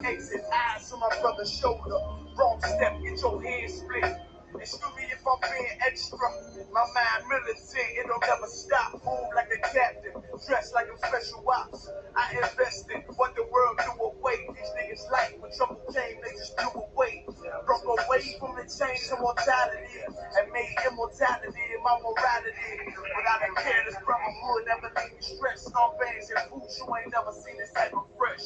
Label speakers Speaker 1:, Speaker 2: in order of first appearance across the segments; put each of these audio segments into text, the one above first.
Speaker 1: Exit eyes on my brother's shoulder. Wrong step, get your head split. Excuse me if I'm being extra. My mind militant, it'll never stop. Move like a captain, dressed like I'm special ops. I invested what the world threw away. These niggas like when trouble came, they just blew away. Broke away from the chains of mortality and made immortality my morality. Without a careless brotherhood, never leave me stressed. All bangs and food, you ain't never seen this type of fresh.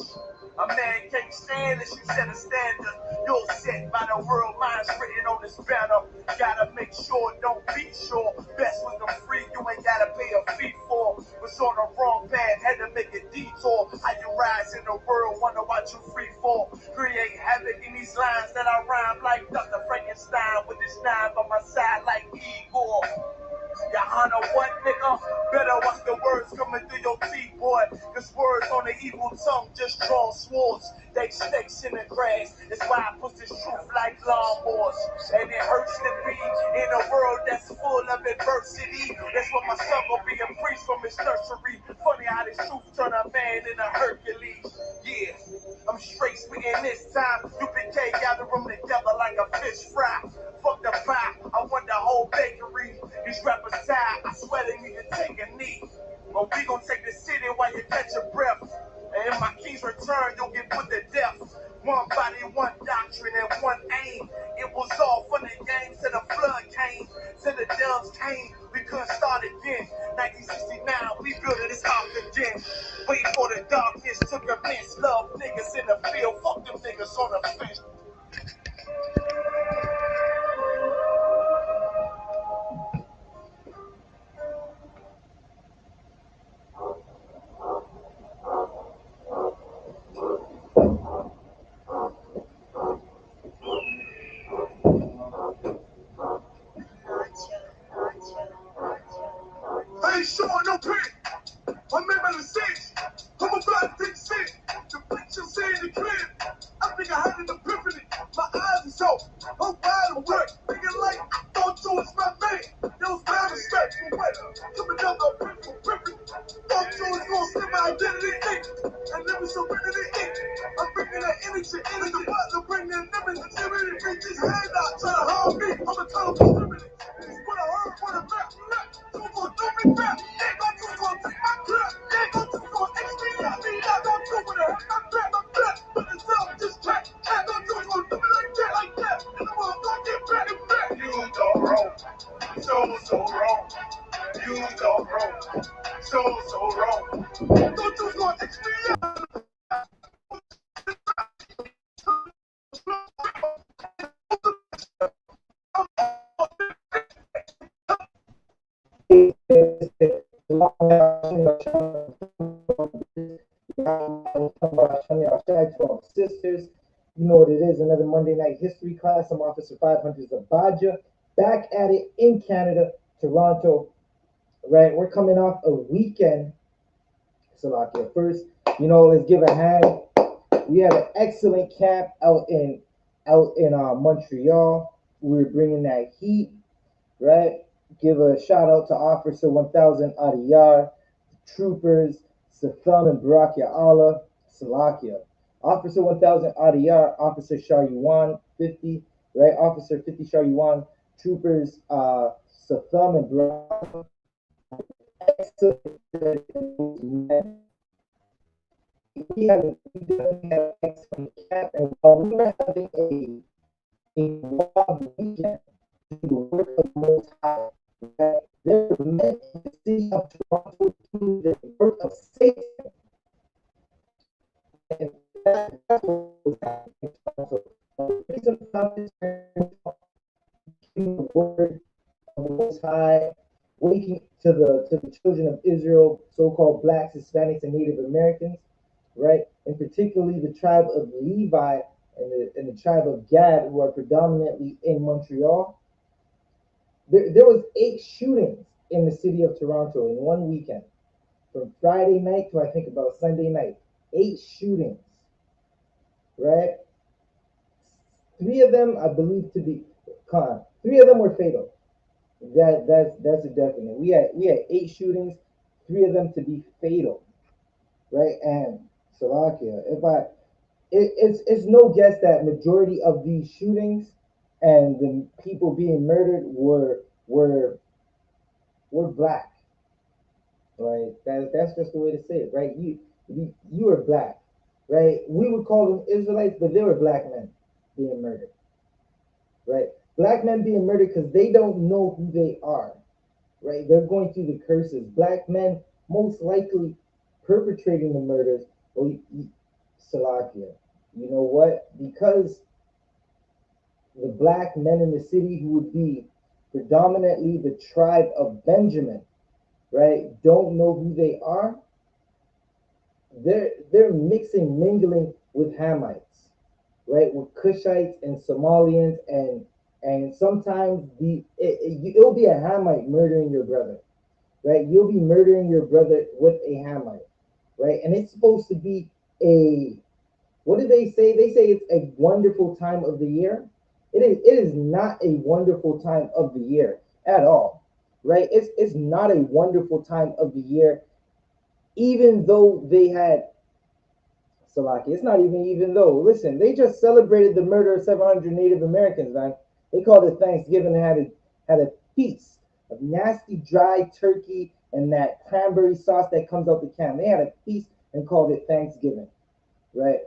Speaker 1: A man can't stand unless you set a standard. You're set by the world, mine's written on this banner. Gotta make sure, don't be sure. Best with them free, you ain't gotta pay a fee for. Was on the wrong path, had to make a detour. How you rise in the world, wonder what you free for. Create havoc in these lines that I rhyme like Dr. Frankenstein with his knife on my side like Igor. YAHANNA what, nigga? Better watch the words coming through your teeth, boy. Cause words on the evil tongue just draw swords. They snakes in the grass. That's why I push this truth like lawnmowers. And it hurts to be in a world that's full of adversity. That's what my son will be a priest from his nursery. Funny how this truth turn a man into Hercules. Yeah, I'm straight spitting this time. I.S.U.P.K gather them together like a fish fry. Fuck the pie, I want the whole bakery. These rappers tired, I swear they need to take a knee. But we gon' take the city while you catch your breath. And in my king's return, you'll get put to death. One body, one doctrine, and one aim. It was all fun and games till the flood came. Till the doves came, we couldn't start again. 1969, we built it, it's out again. Wait for the darkness to commence. Love niggas in the field, fuck them niggas on the fence. I ain't showing no pain. I'm in the six. I'm about to take sick. The picture say in the crib. I think I had an epiphany. My eyes is open. I'm wide awake. Thinking like I thought you was my mate. There was bad respect for what? Coming down the epiphany. Thought you was gonna see my identity ink. And never serenity ink. I'm bringing that energy into the butler. Bringing the image. Serenity. Reach his hand out. Try to harm me. I'm a total distributor. This is what I heard for the back. You gon' do me back. They gon' you gon' take my crap. They gon' you gon' X me out. Me out. Don't do it. Hurt my back. My back. But it's out. Just track. Can't don't you gon' do me like that. Like that. And I'm gonna get back and back. You don't wrong. So wrong. You don't wrong. So wrong. Don't you gon' X me out.
Speaker 2: Sisters, you know what it is, another Monday night history class. I'm Officer 500 Abaja, back at it in Canada, Toronto. Right, we're coming off a weekend. So first, let's give a hand. We had an excellent camp out in Montreal. We were bringing that heat, right? Give a shout out to Officer 1000 Adiyar, troopers, Satham and Barakia Allah, Salakia. Officer 1000 Adiyar, Officer Sharyuan 50, right? Officer 50 Sharyuan, troopers, Satham and Barakia. Excellent. We definitely had an excellent camp, and while we were having a long weekend to the work of the Most High, right, there were men in the city of Toronto doing the work of Satan. And that's what was happening in Toronto. The reason for this the word of the Most High, waking to the children of Israel, so-called blacks, Hispanics, and Native Americans, right? And particularly the tribe of Levi and the tribe of Gad, who are predominantly in Montreal. There was 8 shootings in the city of Toronto in one weekend, from Friday night to I think about Sunday night. 8 shootings, right? 3 of them I believe to be 3 of them were fatal. That's a definite. We had 8 shootings, 3 of them to be fatal, right? And Salakia, it's no guess that majority of these shootings and the people being murdered were were black, right? That's just the way to say it, right? You were black, right? We would call them Israelites, but they were black men being murdered, right? Black men being murdered because they don't know who they are, right? They're going through the curses. Black men most likely perpetrating the murders. Well, Salakia, you know what? Because the black men in the city who would be predominantly the tribe of Benjamin, right, don't know who they are. They're mixing, mingling with Hamites, right, with Cushites and Somalians, and sometimes it'll be a Hamite murdering your brother, right? You'll be murdering your brother with a Hamite, right? And it's supposed to be a, what do they say? They say it's a wonderful time of the year. It is not a wonderful time of the year at all, right? It's not a wonderful time of the year, even though they had Salaki. It's not even though. Listen, they just celebrated the murder of 700 Native Americans, man. They called it Thanksgiving and had a feast of nasty dry turkey and that cranberry sauce that comes out the can. They had a feast and called it Thanksgiving, right?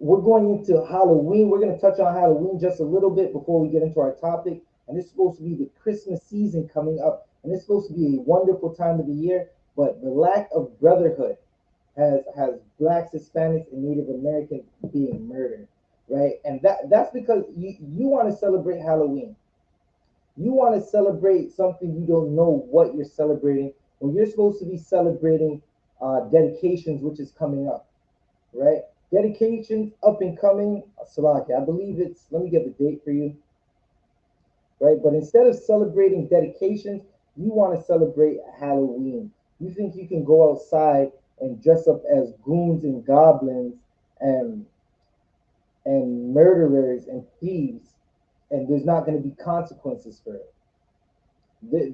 Speaker 2: We're going into Halloween. We're going to touch on Halloween just a little bit before we get into our topic. And it's supposed to be the Christmas season coming up. And it's supposed to be a wonderful time of the year. But the lack of brotherhood has blacks, Hispanics, and Native Americans being murdered, right? And that's because you want to celebrate Halloween. You want to celebrate something you don't know what you're celebrating when you're supposed to be celebrating dedications, which is coming up, right? Dedications up and coming, Salaki. I believe it's, let me get the date for you, right? But instead of celebrating dedications, you want to celebrate Halloween. You think you can go outside and dress up as goons and goblins and murderers and thieves, and there's not going to be consequences for it.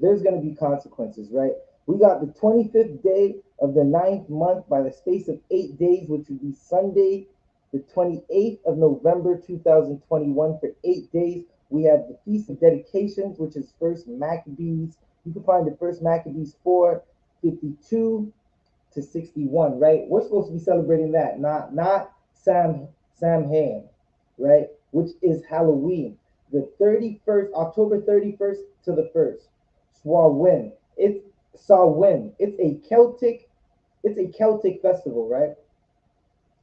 Speaker 2: There's going to be consequences, right? We got the 25th day of the 9th month by the space of 8 days, which would be Sunday, the 28th of November 2021. For 8 days, we have the Feast of Dedications, which is First Maccabees. You can find the First Maccabees 4:52 to 61, right? We're supposed to be celebrating that, not Samhain, right? Which is Halloween. The 31st, October 31st to the 1st. Swawin. It's a Celtic festival, right?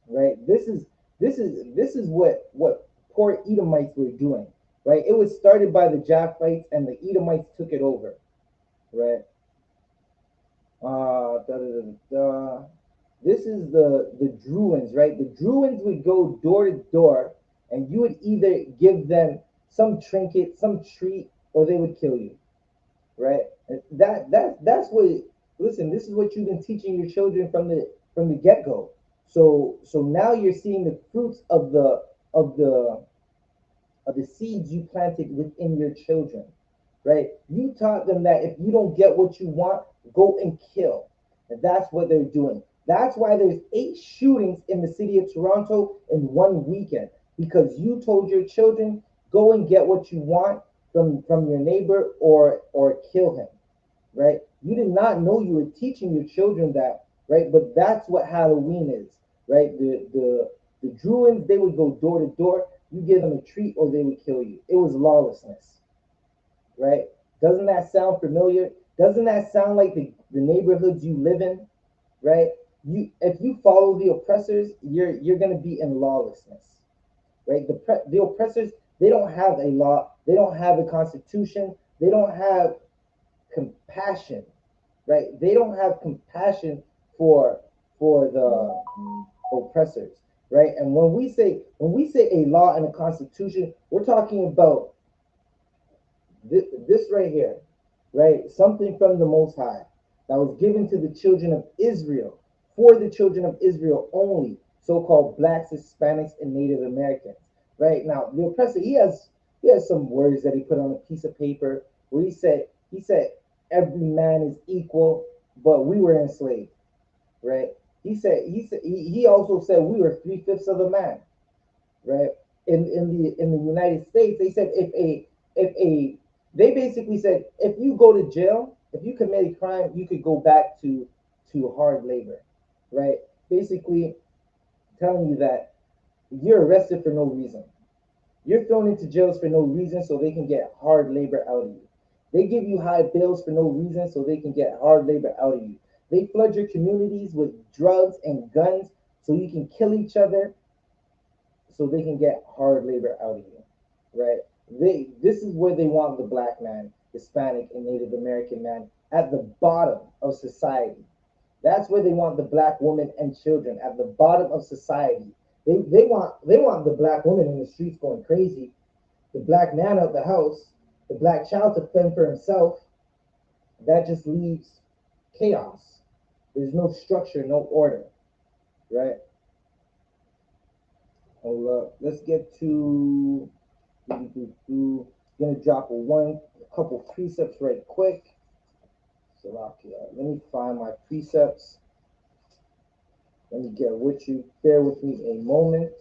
Speaker 2: Right. This is what poor Edomites were doing, right? It was started by the Japhites and the Edomites took it over, right? Da, da, da, da. This is the Druins, right? The Druins would go door to door, and you would either give them some trinket, some treat, or they would kill you, right? And that's what. Listen, this is what you've been teaching your children from the get go. So now you're seeing the fruits of the of the seeds you planted within your children, right? You taught them that if you don't get what you want, go and kill. And that's what they're doing. That's why there's 8 shootings in the city of Toronto in one weekend, because you told your children, go and get what you want from your neighbor or kill him, right? You did not know you were teaching your children that, right? But that's what Halloween is, right? The Druids, they would go door to door. You give them a treat or they would kill you. It was lawlessness, right? Doesn't that sound familiar? Doesn't that sound like the neighborhoods you live in, right? If you follow the oppressors, you're gonna be in lawlessness, right? The oppressors, they don't have a law, they don't have a constitution, they don't have compassion, right? They don't have compassion for the oppressors, right? And when we say a law and a constitution, we're talking about this right here, right? Something from the Most High that was given to the children of Israel, for the children of Israel only, so-called blacks, Hispanics, and Native Americans, right? Now, the oppressor, he has some words that he put on a piece of paper where he said every man is equal, but we were enslaved, right? he also said we were 3/5 of a man, right? In the United States, they said if a they basically said if you go to jail, if you commit a crime, you could go back to hard labor, right? Basically telling you that you're arrested for no reason. You're thrown into jails for no reason so they can get hard labor out of you. They give you high bills for no reason so they can get hard labor out of you. They flood your communities with drugs and guns so you can kill each other so they can get hard labor out of you, right? This is where they want the black man, Hispanic, and Native American man at the bottom of society. That's where they want the black woman and children at the bottom of society. They want the black woman in the streets going crazy, the black man out the house, the black child to fend for himself. That just leaves chaos. There's no structure, no order, right? Hold up. Let's get to gonna drop a couple precepts right quick. So let me find my precepts. Let me get with you. Bear with me a moment,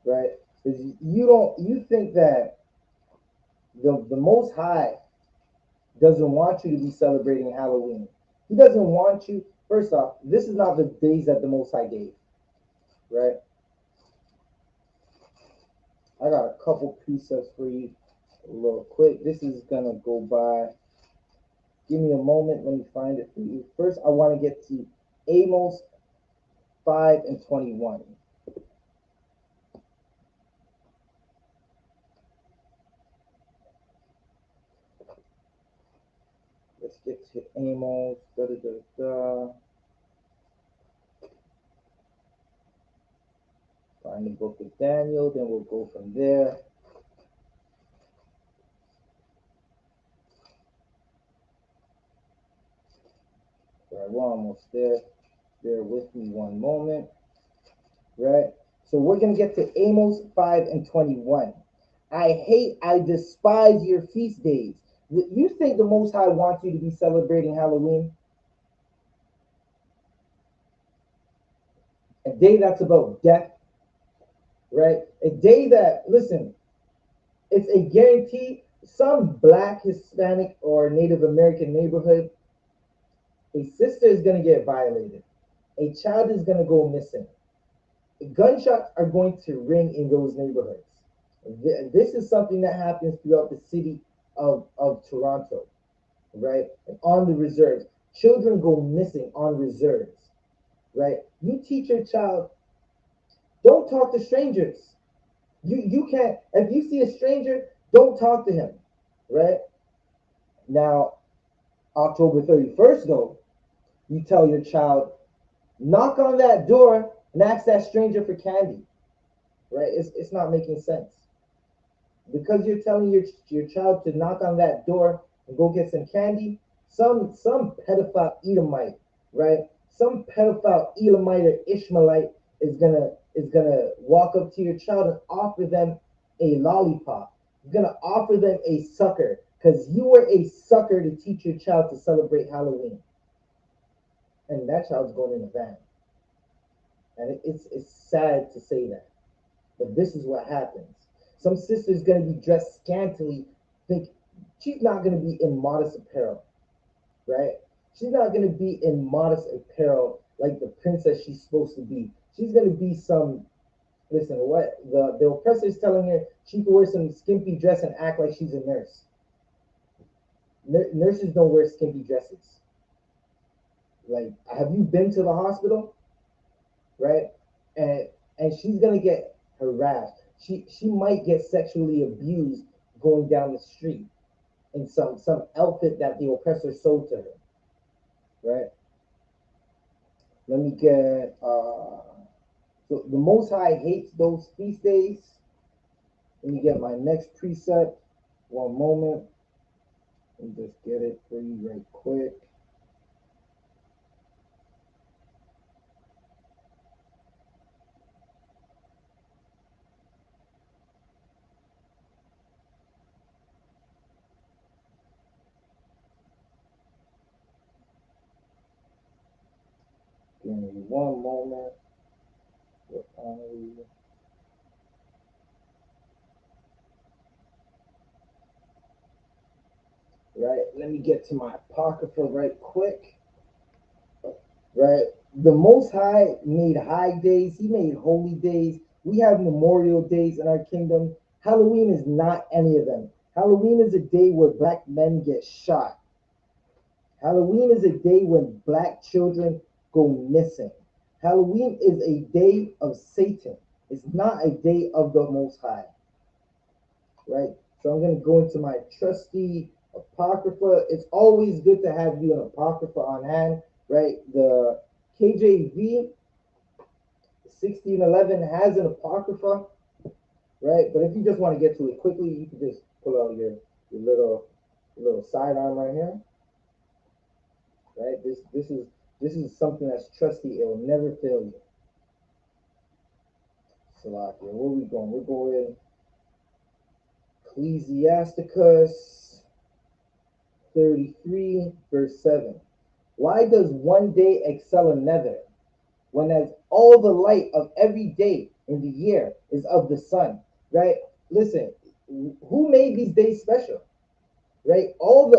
Speaker 2: right? Because you think that the Most High doesn't want you to be celebrating Halloween. He doesn't want you. First off, this is not the days that the Most High gave, right? I got a couple precepts for you, real quick. This is gonna go by. Give me a moment. Let me find it for you. First, I want to get to Amos 5:21. Let's get to Amos. Da, da, da, da. Find the book of Daniel, then we'll go from there. Right, we're almost there. Bear with me one moment. Right? So we're going to get to Amos 5:21. I despise your feast days. You think the Most High wants you to be celebrating Halloween? A day that's about death, right? A day that, listen, it's a guarantee some black, Hispanic, or Native American neighborhood, a sister is going to get violated. A child is going to go missing. Gunshots are going to ring in those neighborhoods. This is something that happens throughout the city of Toronto, right? And on the reserves. Children go missing on reserves, right? You teach your child, don't talk to strangers. You can't, if you see a stranger, don't talk to him, right? Now, October 31st, though, you tell your child, knock on that door and ask that stranger for candy, right? It's not making sense. Because you're telling your child to knock on that door and go get some candy, some pedophile Edomite, right? Some pedophile Elamite or Ishmaelite is gonna walk up to your child and offer them a lollipop. He's gonna offer them a sucker because you were a sucker to teach your child to celebrate Halloween, and that child's going in a van. And it's sad to say that, but this is what happens. Some sister's gonna be dressed scantily, think she's not gonna be in modest apparel, right? She's not gonna be in modest apparel like the princess she's supposed to be. She's gonna be some, listen, what the oppressor is telling her she can wear some skimpy dress and act like she's a nurse. Nurses don't wear skimpy dresses. Like, have you been to the hospital, right? And she's gonna get harassed. She might get sexually abused going down the street in some outfit that the oppressor sold to her, right? Let me get so the Most High hates those feast days. Let me get my next precept. One moment. Let me just get it for you right quick. Give me one moment. Right, let me get to my apocrypha right quick. Right, the Most High made high days. He made holy days. We have memorial days in our kingdom. Halloween is not any of them. Halloween is a day where black men get shot. Halloween is a day when black children go missing. Halloween is a day of Satan. It's not a day of the Most High. Right? So I'm going to go into my trusty apocrypha. It's always good to have you an apocrypha on hand, right? The KJV 1611 has an apocrypha, right? But if you just want to get to it quickly, you can just pull out your little sidearm right here, right? This is something that's trusty. It will never fail you. Salakia, where we going? We're going Ecclesiasticus 33, verse 7. Why does one day excel another, when as all the light of every day in the year is of the sun? Right? Listen, who made these days special? Right? All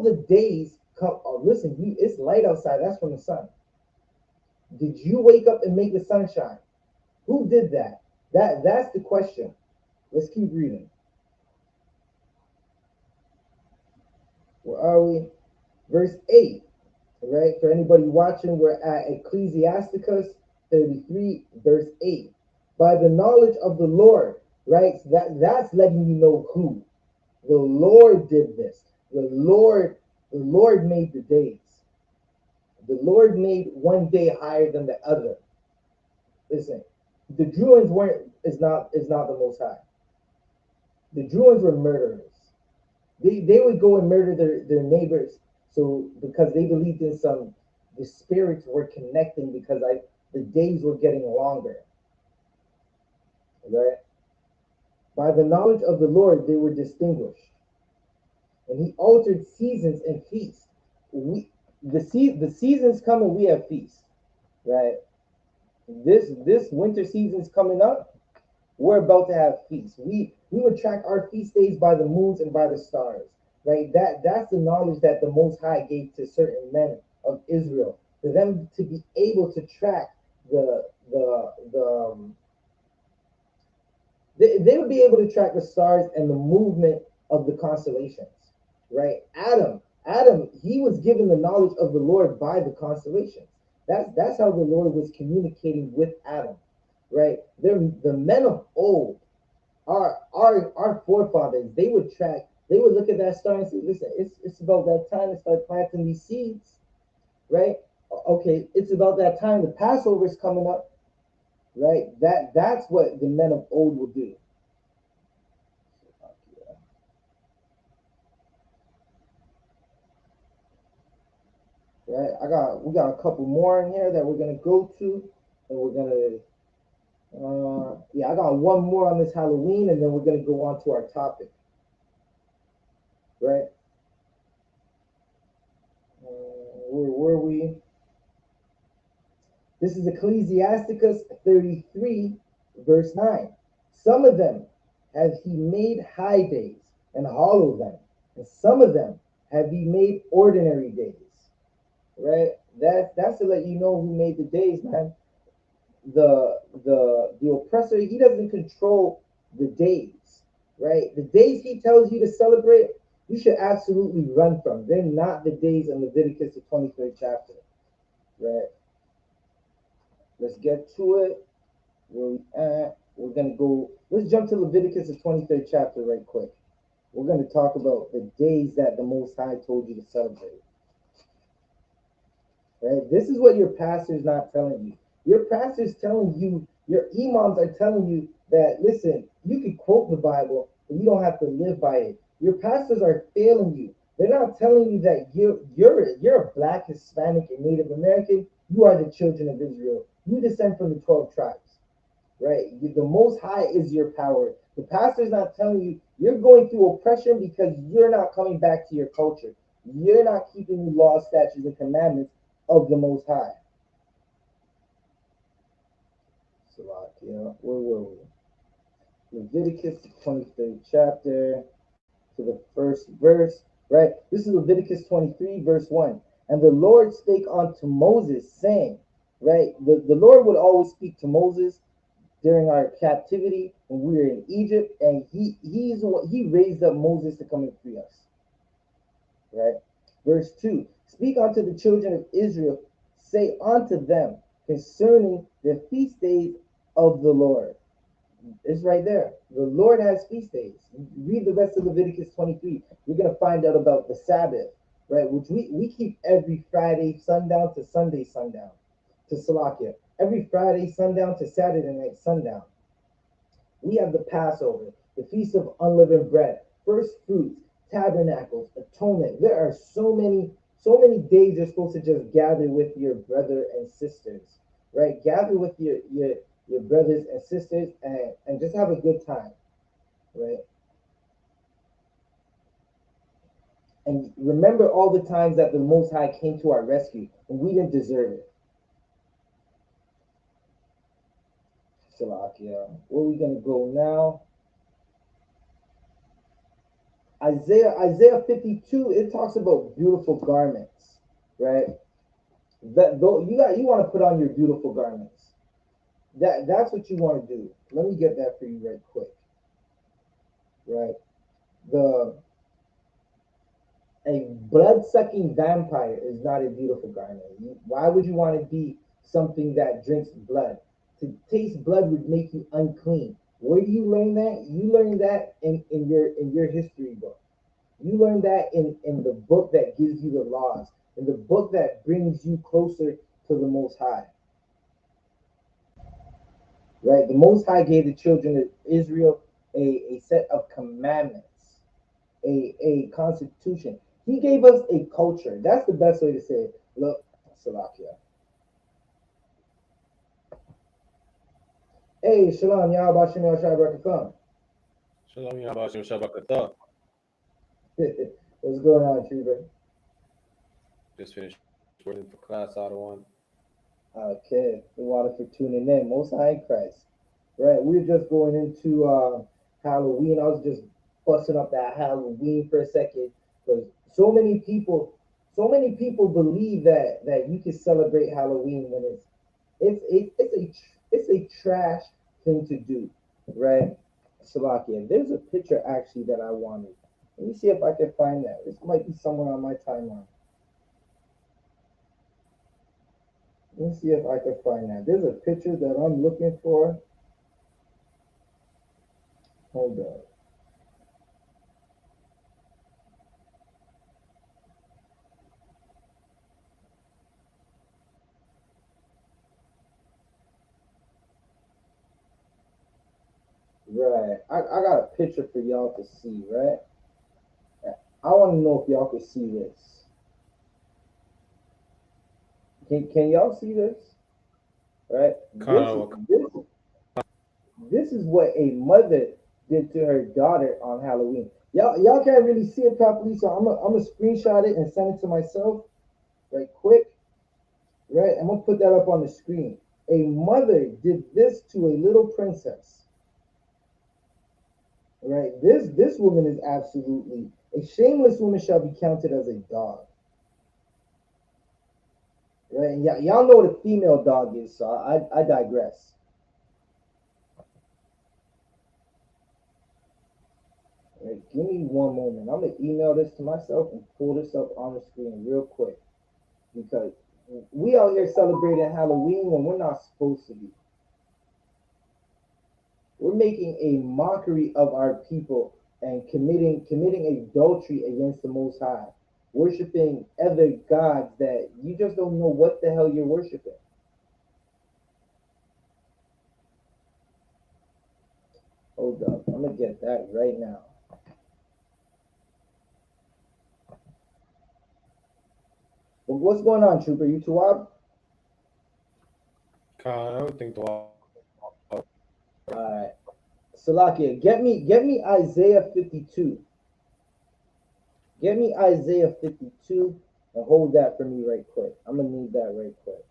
Speaker 2: the days come. Oh, listen, it's light outside. That's from the sun. Did you wake up and make the sun shine? Who did that? That's the question. Let's keep reading. Where are we? Verse 8. Right? For anybody watching, we're at Ecclesiasticus 33, verse 8. By the knowledge of the Lord, right? So that's letting you know who. The Lord did this. The Lord made the days. The Lord made one day higher than the other. Listen, the Druids is not the Most High. The Druids were murderers. They would go and murder their neighbors, so because they believed in the spirits were connecting, because the days were getting longer. Right? By the knowledge of the Lord they were distinguished, and he altered seasons and feasts. The seasons come and we have feasts. Right? This winter season's coming up. We're about to have feasts. We would track our feast days by the moons and by the stars. Right? That's the knowledge that the Most High gave to certain men of Israel, for them to be able to track they would be able to track the stars and the movement of the constellations. Right? Adam, he was given the knowledge of the Lord by the constellations. That's how the Lord was communicating with Adam. Right? The men of old, our forefathers, they would look at that star and say, listen, it's about that time to start planting these seeds. Right? Okay, it's about that time. The Passover is coming up. Right? That's what the men of old will do. Right? We got a couple more in here that we're gonna go to, and we're gonna I got one more on this Halloween, and then we're gonna go on to our topic. Right? Where were we? This is Ecclesiasticus 33, verse 9. Some of them have he made high days and hollow them, and some of them have he made ordinary days. Right? That's to let you know who made the days, man. The oppressor, he doesn't control the days. Right? The days he tells you to celebrate, you should absolutely run from. They're not the days in Leviticus, the 23rd chapter. Right? Let's get to it. Where we at? We're gonna go. Let's jump to Leviticus, the 23rd chapter, right quick. We're gonna talk about the days that the Most High told you to celebrate. Right? This is what your pastor's not telling you. Your pastor's telling you. Your imams are telling you that, listen, you can quote the Bible, but you don't have to live by it. Your pastors are failing you. They're not telling you that you're a black, Hispanic, and Native American. You are the children of Israel. You descend from the 12 tribes. Right? The Most High is your power. The pastor's not telling you you're going through oppression because you're not coming back to your culture. You're not keeping the laws, statutes, and commandments of the Most High. Salakia. Where were we? Leviticus, the 23rd chapter, to the first verse, right? This is Leviticus 23, verse 1. And the Lord spake unto Moses, saying, right? The Lord would always speak to Moses during our captivity when we were in Egypt, and he raised up Moses to come and free us. Right? Verse 2. Speak unto the children of Israel, say unto them concerning the feast days of the Lord. It's right there. The Lord has feast days. Read the rest of Leviticus 23. You're going to find out about the Sabbath, right? Which we keep every Friday sundown to Sunday sundown to Salakia. Every Friday sundown to Saturday night sundown. We have the Passover, the Feast of Unleavened Bread, First Fruits, Tabernacles, Atonement. There are so many days you're supposed to just gather with your brother and sisters, right? Gather with your brothers and sisters and just have a good time, right? And remember all the times that the Most High came to our rescue and we didn't deserve it. Salakia. Where are we going to go now? Isaiah 52, it talks about beautiful garments, right? That though you want to put on your beautiful garments. That's what you want to do. Let me get that for you right quick. Right? A blood-sucking vampire is not a beautiful garment. Why would you want to be something that drinks blood? To taste blood would make you unclean. Where do you learn that? You learn that in your history book. You learn that in the book that gives you the laws, in the book that brings you closer to the Most High. Right? The Most High gave the children of Israel a set of commandments, a constitution. He gave us a culture. That's the best way to say it. Look, Salakia. Hey, Shalom, Yahweh Shem Yahshua Barakatah.
Speaker 3: Shalom, Yahweh Shabbat.
Speaker 2: What's going on, Trooper?
Speaker 3: Just finished working for class out of one.
Speaker 2: Okay, the water for tuning in. Most High in Christ. Right, we're just going into Halloween. I was just busting up that Halloween for a second because so many people believe that you can celebrate Halloween when it's a trash thing to do, right? Salakia. There's a picture actually that I wanted. Let me see if I can find that. This might be somewhere on my timeline. Let me see if I can find that. There's a picture that I'm looking for. Hold on. Right. I got a picture for y'all to see, right? I want to know if y'all can see this. Can y'all see this? Right? This is what a mother did to her daughter on Halloween. Y'all can't really see it properly, so I'm gonna screenshot it and send it to myself right quick. Right? I'm gonna put that up on the screen. A mother did this to a little princess. Right? This woman is absolutely a shameless woman shall be counted as a dog. Right? And y'all know what a female dog is, so I digress. Right, give me one moment. I'm gonna email this to myself and pull this up on the screen real quick because we out here celebrating Halloween when we're not supposed to be. We're making a mockery of our people and committing adultery against the Most High, worshiping other gods that you just don't know what the hell you're worshiping. Hold up, I'm gonna get that right now. But what's going on, Trooper? You Tawab?
Speaker 3: I don't think the
Speaker 2: Alright. Salakia, get me Isaiah 52. Get me Isaiah 52 and hold that for me right quick. I'm gonna need that right quick.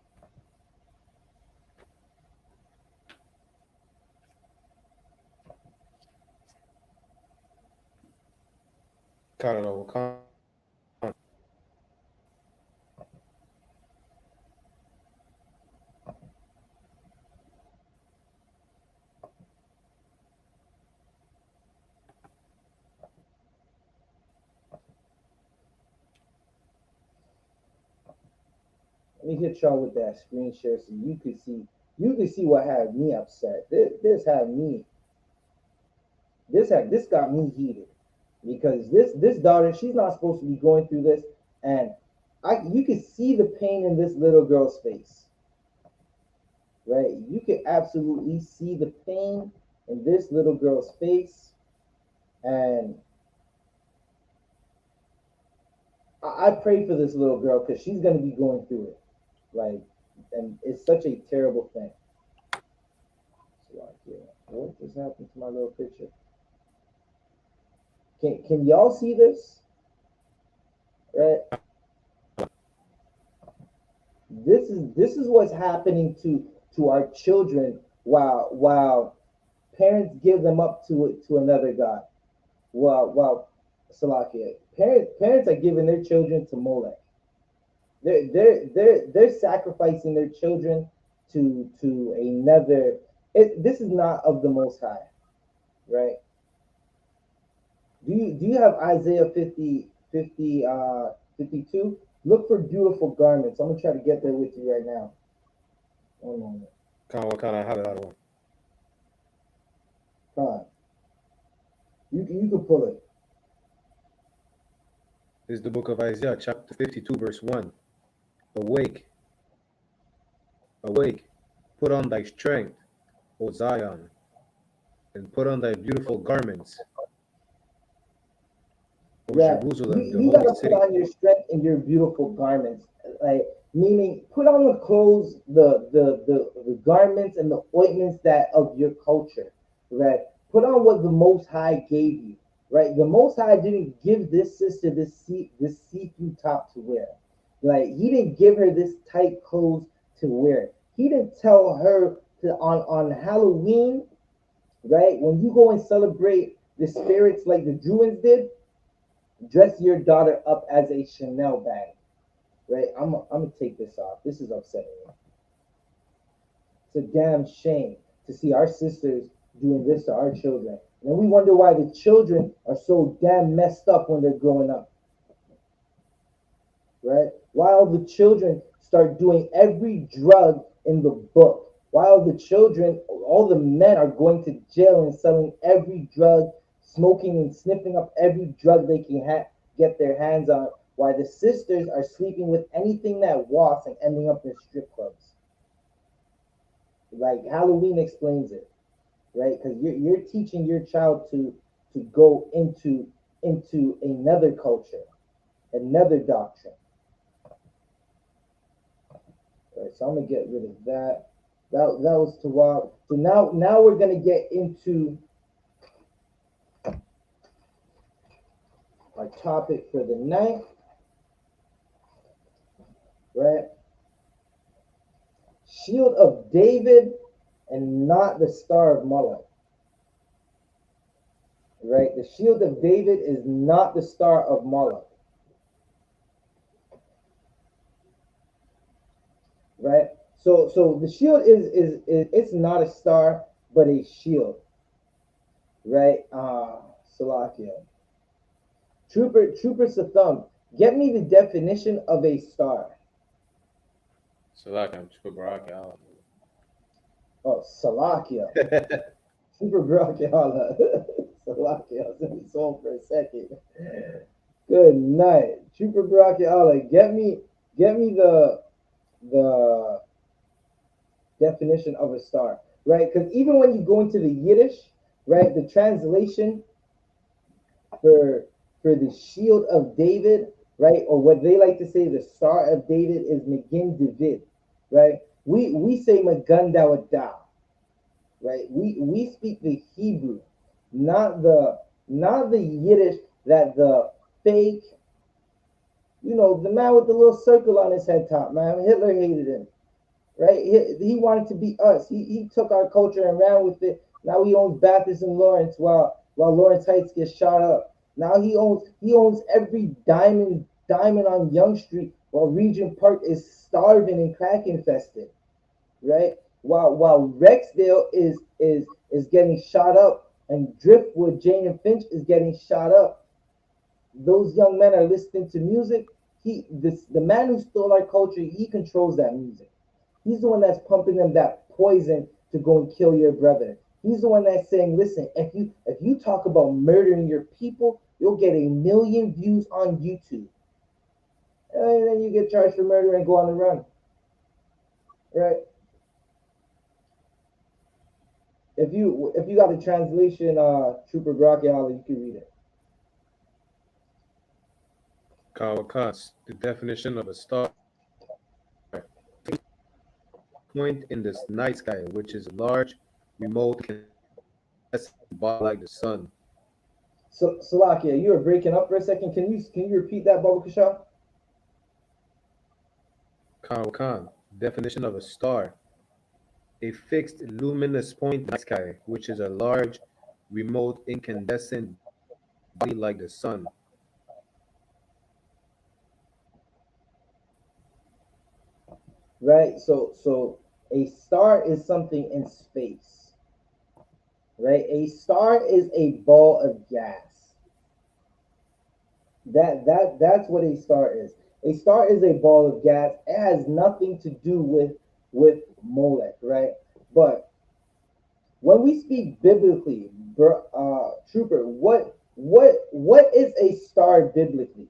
Speaker 3: Wakanda, Wakanda.
Speaker 2: Let me hit y'all with that screen share so you can see what had me upset. This got me heated because this daughter, she's not supposed to be going through this, and you can see the pain in this little girl's face, right? You can absolutely see the pain in this little girl's face, and I pray for this little girl because she's gonna be going through it, like, and it's such a terrible thing. What just happened to my little picture? Can y'all see this? Right? This is what's happening to our children while parents give them up to another god. While Salakia, parents are giving their children to Moloch. They're sacrificing their children to another. This is not of the Most High, right? Do you have Isaiah 52? Look for beautiful garments. I'm gonna try to get there with you right now. One moment.
Speaker 3: Wakanda, I have that one.
Speaker 2: Come on. You can pull it.
Speaker 3: This is the book of Isaiah, chapter 52, verse 1. Awake, awake, put on thy strength, O Zion, and put on thy beautiful garments, O
Speaker 2: Yeah,
Speaker 3: Jerusalem, the
Speaker 2: you
Speaker 3: holy
Speaker 2: gotta put
Speaker 3: city.
Speaker 2: on your strength and your beautiful garments. Like, meaning put on the clothes, the garments and the ointments that of your culture, right? Put on what the Most High gave you, right? The Most High didn't give this sister this see-through top to wear. Like, he didn't give her this tight clothes to wear. He didn't tell her to on Halloween, right? When you go and celebrate the spirits like the Druids did, dress your daughter up as a Chanel bag, right? I'm gonna take this off. This is upsetting me. It's a damn shame to see our sisters doing this to our children. And we wonder why the children are so damn messed up when they're growing up, right? While the children start doing every drug in the book, while the children, all the men are going to jail and selling every drug, smoking and sniffing up every drug they can get their hands on, while the sisters are sleeping with anything that walks and ending up in strip clubs. Like Halloween explains it, right? Because you're teaching your child to go into another culture, another doctrine. All right, so I'm gonna get rid of that. That was Tawab. So now we're gonna get into our topic for the night, right? Shield of David and not the Star of Moloch, right? The Shield of David is not the Star of Moloch, right? So the shield is it's not a star but a shield, right? Salakia. Trooper Satham, get me the definition of a star.
Speaker 3: Salak, I'm super Baraka.
Speaker 2: Oh, Salakia. Super Brachiala. Salakia. I was in the zone for a second. Good night. Trooper Brachiala. Get me the definition of a star, right? Because even when you go into the Yiddish, right, the translation for the shield of David, right, or what they like to say, the star of David is Megin David, right? We say Magan Dawadah, right? We speak the Hebrew, not the Yiddish that the fake, the man with the little circle on his head top, man. Hitler hated him, right? He wanted to be us. He took our culture and ran with it. Now he owns Baptist in Lawrence while Lawrence Heights gets shot up. Now he owns every diamond on Young Street, while Regent Park is starving and crack infested, right? While Rexdale is getting shot up, and Driftwood, Jane and Finch is getting shot up. Those young men are listening to music. The man who stole our culture, he controls that music. He's the one that's pumping them that poison to go and kill your brother. He's the one that's saying, listen, if you talk about murdering your people, you'll get 1 million views on YouTube. And then you get charged for murder and go on the run. Right? If you got a translation, Trooper Bracchiala, you can read it.
Speaker 3: Kawakas, the definition of a star. Point in the night sky, which is a large, remote, incandescent body like the sun.
Speaker 2: So Salakia, you were breaking up for a second. Can you repeat that, Baba Kasha?
Speaker 3: Kawakan, definition of a star. A fixed luminous point in the night sky, which is a large, remote, incandescent body like the sun.
Speaker 2: Right. So a star is something in space. Right. A star is a ball of gas. That's what a star is. A star is a ball of gas. It has nothing to do with Molech, right? But when we speak biblically, Trooper, what is a star biblically?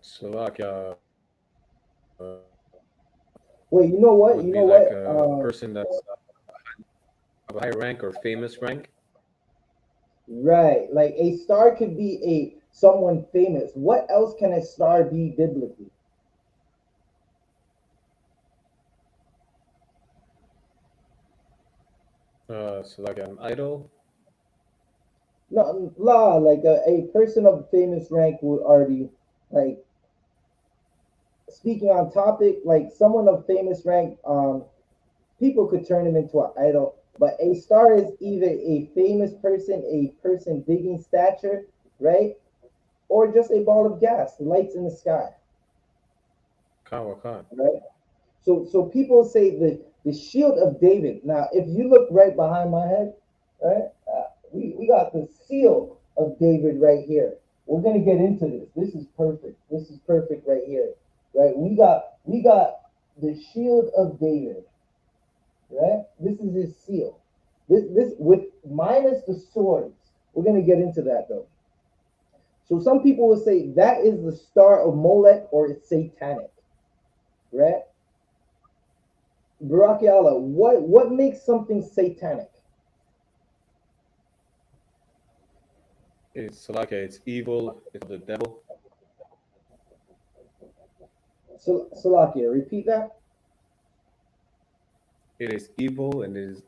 Speaker 3: So like
Speaker 2: Wait, you know what?
Speaker 3: would
Speaker 2: You
Speaker 3: be
Speaker 2: know
Speaker 3: like
Speaker 2: what?
Speaker 3: a person that's of high rank or famous rank.
Speaker 2: Right. Like a star could be a someone famous. What else can a star be biblically?
Speaker 3: So like an idol.
Speaker 2: No, la, like a person of famous rank would already like speaking on topic, like someone of famous rank, people could turn him into an idol. But a star is either a famous person, a person big in stature, right? Or just a ball of gas, lights in the sky,
Speaker 3: Kawakan.
Speaker 2: right? So people say the shield of David. Now, if you look right behind my head, right, we got the seal of David right here. We're gonna get into this. This is perfect. This is perfect right here, right? We got the shield of David, right? This is his seal. This with minus the swords. We're gonna get into that though. So some people will say that is the star of Molech or it's satanic, right? Barakiala, what makes something satanic?
Speaker 3: It's like it's evil. It's the devil.
Speaker 2: Salakia, repeat that.
Speaker 3: It is evil and it is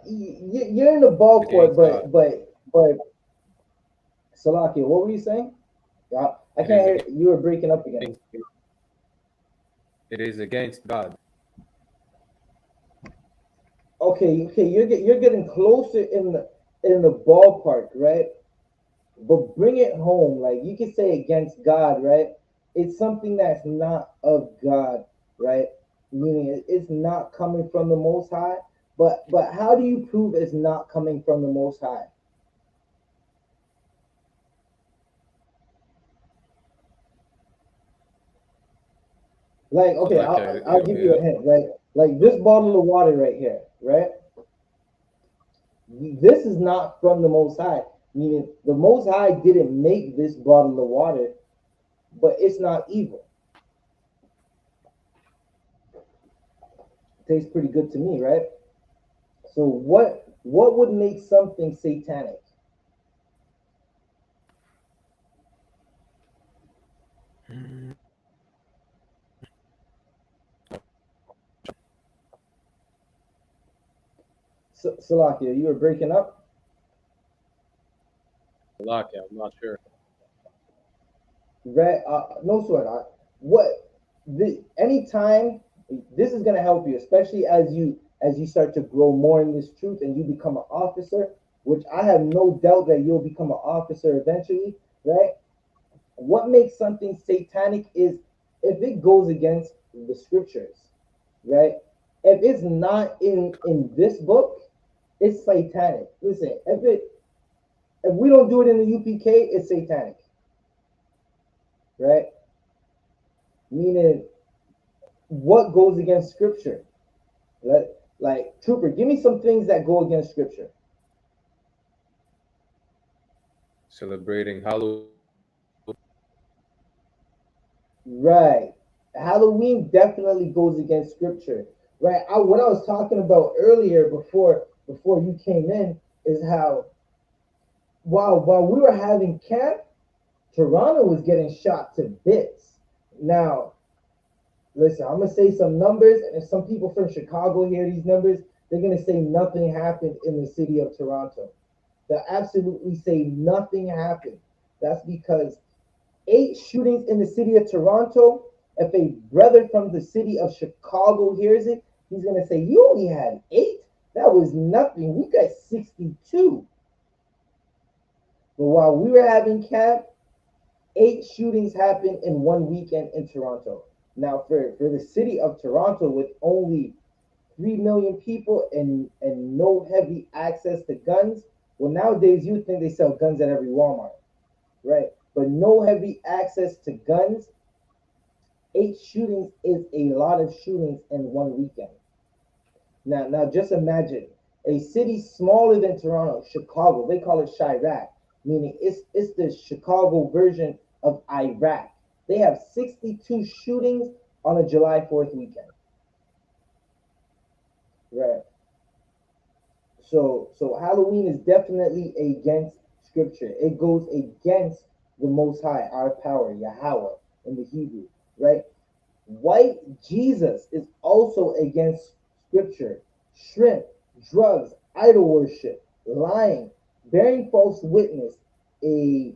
Speaker 2: You're in the ball court,
Speaker 3: against God.
Speaker 2: but Salakia, what were you saying? Yeah, I
Speaker 3: It
Speaker 2: can't
Speaker 3: is
Speaker 2: hear. You were breaking up again.
Speaker 3: against. It is against God.
Speaker 2: Okay, you're getting closer in the ballpark, right? But bring it home. Like you can say against God, right? It's something that's not of God, right? Meaning it's not coming from the Most High. But how do you prove it's not coming from the Most High? Like
Speaker 3: So
Speaker 2: okay,
Speaker 3: like
Speaker 2: I'll give you a hint, right? Like this bottle of water right here, right? This is not from the Most High. Meaning the Most High didn't make this bottle of water, but it's not evil. Tastes pretty good to me, right? So what would make something satanic? Salakia, you were breaking up,
Speaker 3: Like I'm not sure.
Speaker 2: right? No sweat. What? Anytime, this is going to help you, especially as you start to grow more in this truth and you become an officer, which I have no doubt that you'll become an officer eventually, right? What makes something satanic is if it goes against the scriptures, right? If it's not in this book, it's satanic. Listen, if we don't do it in the UPK, it's satanic, right? Meaning, what goes against scripture? Like, like Trooper, give me some things that go against scripture.
Speaker 3: Celebrating Halloween.
Speaker 2: Right. Halloween definitely goes against scripture. Right. What I was talking about earlier before you came in is how while we were having camp, Toronto was getting shot to bits. Now, listen, I'm gonna say some numbers, and if some people from Chicago hear these numbers, they're gonna say nothing happened in the city of Toronto. They'll absolutely say nothing happened. That's because 8 shootings in the city of Toronto. If a brother from the city of Chicago hears it, he's gonna say, "You only had 8? That was nothing. We got 62." But while we were having camp, 8 shootings happened in one weekend in Toronto. Now, for the city of Toronto, with only 3 million people and no heavy access to guns, well, nowadays you think they sell guns at every Walmart, right? But no heavy access to guns. 8 shootings is a lot of shootings in one weekend. Now just imagine a city smaller than Toronto, Chicago. They call it Chirac, meaning it's the Chicago version of Iraq. They have 62 shootings on a July 4th weekend. Right. So Halloween is definitely against scripture. It goes against the Most High, our power, Yahweh in the Hebrew, right? White Jesus is also against scripture. Shrimp, drugs, idol worship, lying, bearing false witness. A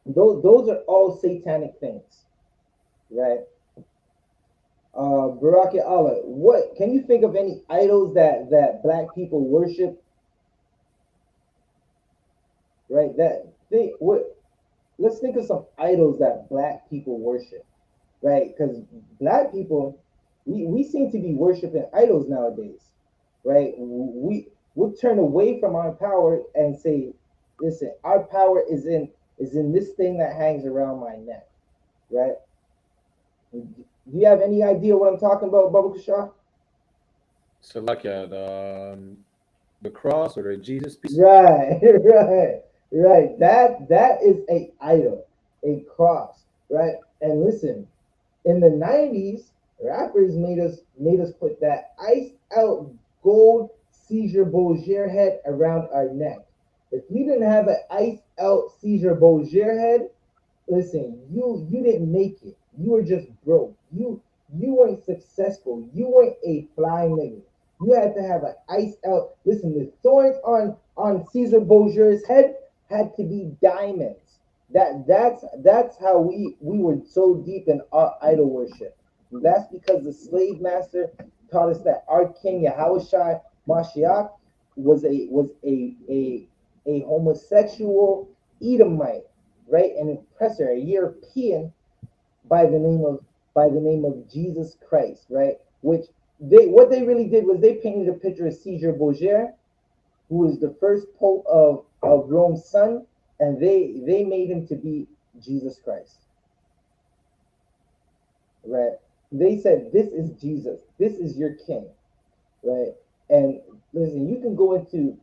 Speaker 2: those are all satanic things, right? Baraka Allah, what can you think of any idols that black people worship? Right, that think what? Let's think of some idols that black people worship, right? Because black people, we seem to be worshiping idols nowadays, right? We'll turn away from our power and say, listen, our power is in this thing that hangs around my neck, right? Do you have any idea what I'm talking about, Baba Shah?
Speaker 3: Salakia, the cross or the Jesus piece.
Speaker 2: Right, right, right. That is a idol, a cross, right? And listen, in the 90s, rappers made us put that iced out gold Caesar Borgia head around our neck. If you didn't have an iced out Caesar Borgia head, listen, you didn't make it. You were just broke. You weren't successful. You weren't a fly nigga. You had to have an ice out. Listen, the thorns on Caesar Borgia's head had to be diamonds. That's how we were so deep in our idol worship. That's because the slave master taught us that our king Yahushua Mashiach was a homosexual Edomite, right? An oppressor, a European by the name of Jesus Christ, right? Which they what they really did was they painted a picture of Caesar Borgia, who was the first pope of Rome's son, and they made him to be Jesus Christ, right? They said, "This is Jesus. This is your king," right? And listen, you can go into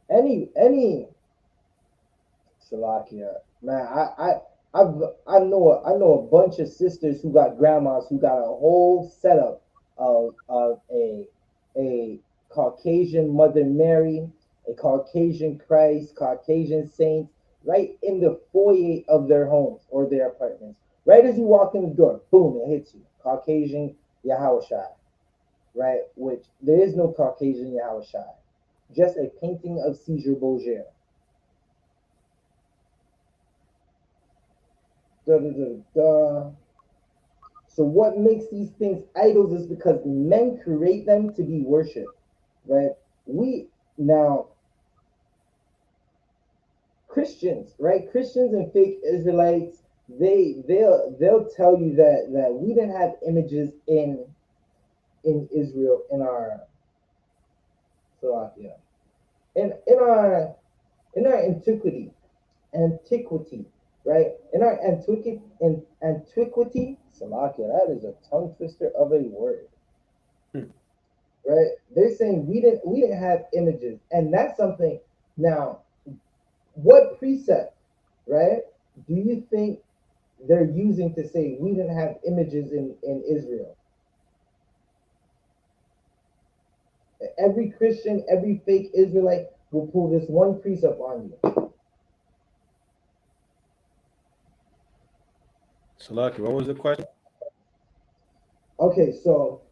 Speaker 2: any Salakia. Man, I've I know a bunch of sisters who got grandmas who got a whole setup of a Caucasian Mother Mary, a Caucasian Christ, Caucasian saints, right in the foyer of their homes or their apartments. Right as you walk in the door, boom, it hits you. Caucasian Yahushai, right? Which there is no Caucasian Yahushai, just a painting of Caesar Borgia. Da, da, da, da. So what makes these things idols is because men create them to be worshipped, right? We now Christians, right? Christians and fake Israelites, they'll tell you that we didn't have images in Israel in our Slovakia. In our antiquity, right? In antiquity, Slovakia, that is a tongue twister of a word.
Speaker 3: Hmm.
Speaker 2: Right? They're saying we didn't have images. And that's something now, what precept, right? Do you think they're using to say we didn't have images in Israel? Every Christian, every fake Israelite will pull this one precept on you.
Speaker 3: Salaki, what was the question?
Speaker 2: Okay, so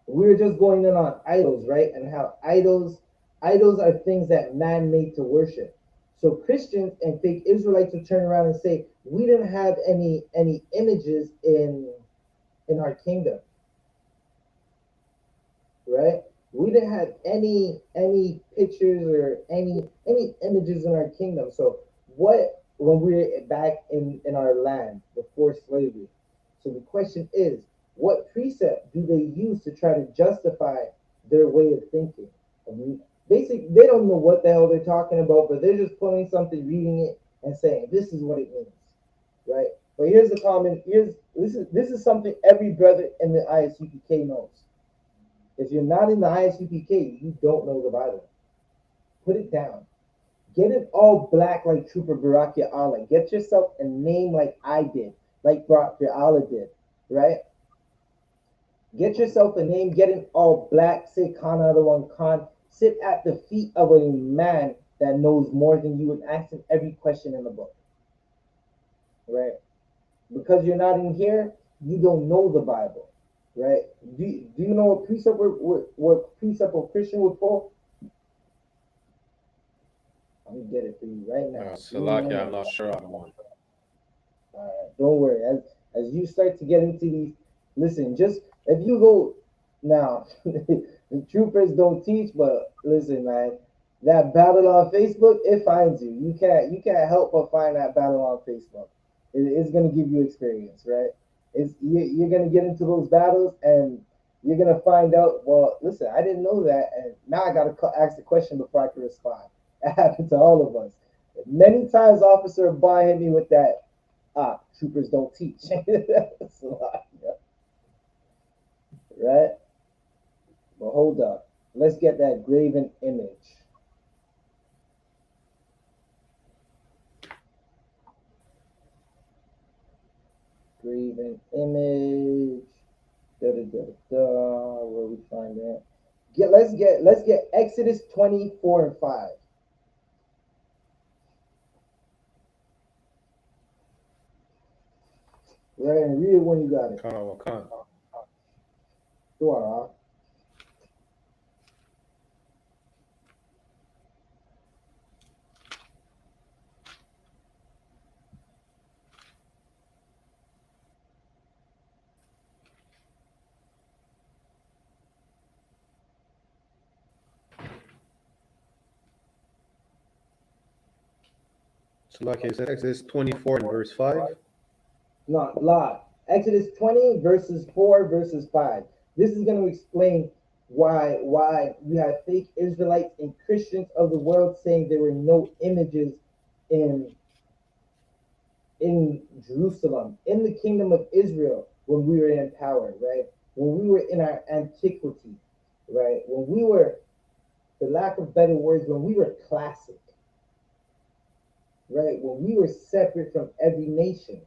Speaker 2: we're just going in on idols, right? And how idols are things that man made to worship. So Christians and fake Israelites will turn around and say, we didn't have any images in our kingdom, right? We didn't have any pictures or any images in our kingdom. So what when we're back in our land before slavery? So the question is, what precept do they use to try to justify their way of thinking? I mean, basically, they don't know what the hell they're talking about, but they're just pulling something, reading it, and saying this is what it means, right? But here's the common. This is something every brother in the ISUPK knows. If you're not in the ISUPK, you don't know the Bible. Put it down. Get it all black like Trooper Barack Allah. Get yourself a name like I did, like Barack Allah did, right? Get yourself a name, get it all black, say Kana the one Khan. Sit at the feet of a man that knows more than you and ask him every question in the book, right? Because you're not in here, you don't know the Bible, right? Do you know what precept of Christian would fall? I'm gonna get it for you right now.
Speaker 3: Salaki, I'm not sure on one.
Speaker 2: Don't worry. As you start to get into these, listen. Just if you go now, the troopers don't teach, but listen, man. That battle on Facebook, it finds you. You can't help but find that battle on Facebook. It's gonna give you experience, right? You're gonna get into those battles and you're gonna find out. Well, listen, I didn't know that, and now I gotta ask the question before I can respond. That happened to all of us. Many times, Officer Bar hit me with that. Troopers don't teach. So, right? But hold up. Let's get that graven image. Graven image. Da da da da. Where we find that? Let's get Exodus 24 and 5. Right, and read it when you got it.
Speaker 3: Khan.
Speaker 2: Go on,
Speaker 3: Salaki, it says Exodus 24 and verse 5.
Speaker 2: Not lie. Exodus 20 verses 4 verses 5. This is going to explain why you have fake Israelites and Christians of the world saying there were no images in in Jerusalem, in the kingdom of Israel when we were in power, right? When we were in our antiquity, right? When we were, for lack of better words, when we were classic, right? When we were separate from every nation.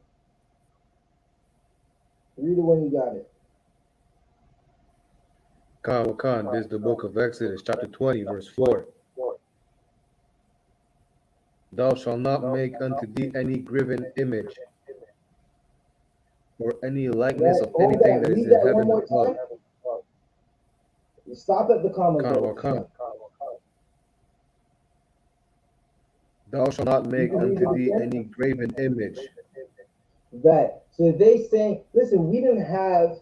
Speaker 2: Read it when you got it.
Speaker 3: Khan, this is the book of Exodus, chapter 20, verse 4. Thou shalt not make unto thee any graven image, or any likeness
Speaker 2: Right?
Speaker 3: of
Speaker 2: Hold
Speaker 3: anything
Speaker 2: that.
Speaker 3: that is
Speaker 2: Read
Speaker 3: in
Speaker 2: that one
Speaker 3: heaven
Speaker 2: more
Speaker 3: above.
Speaker 2: time. Stop at the commas though.
Speaker 3: Khan. Thou shalt not
Speaker 2: You
Speaker 3: make
Speaker 2: can read
Speaker 3: unto
Speaker 2: it
Speaker 3: thee
Speaker 2: again.
Speaker 3: any graven image.
Speaker 2: Right. So they saying, listen, we didn't have.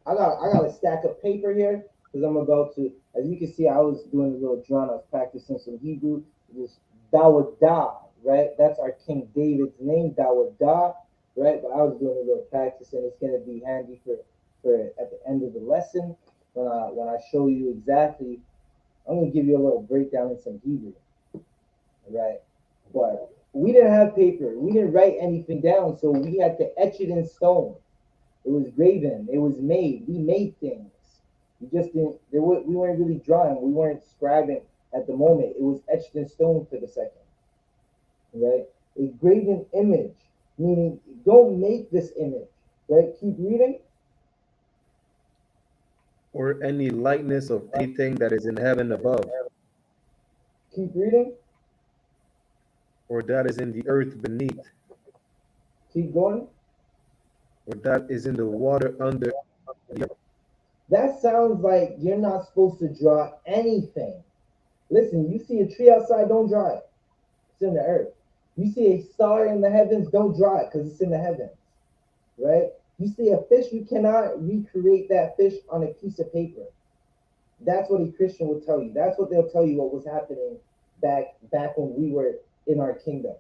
Speaker 2: I got a stack of paper here because I'm about to. As you can see, I was doing a little drawing. I was practicing some Hebrew. This Dawadah, right? That's our King David's name, Dawadah, right? But I was doing a little practice, and it's gonna be handy for at the end of the lesson when I show you exactly. I'm gonna give you a little breakdown in some Hebrew, right? But we didn't have paper. We didn't write anything down, so we had to etch it in stone. It was graven. It was made. We made things. We just didn't. We weren't really drawing. We weren't scribing at the moment. It was etched in stone for the second, right? A graven image, meaning don't make this image, right? Keep reading.
Speaker 3: or any likeness of anything that is in heaven above,
Speaker 2: Keep reading.
Speaker 3: or that is in the earth beneath,
Speaker 2: Keep going.
Speaker 3: or that is in the water under the earth.
Speaker 2: That sounds like you're not supposed to draw anything. Listen, you see a tree outside, don't draw it. It's in the earth. You see a star in the heavens, don't draw it because it's in the heavens, right? You see a fish, you cannot recreate that fish on a piece of paper. That's what a Christian will tell you. That's what they'll tell you what was happening back when we were in our kingdom,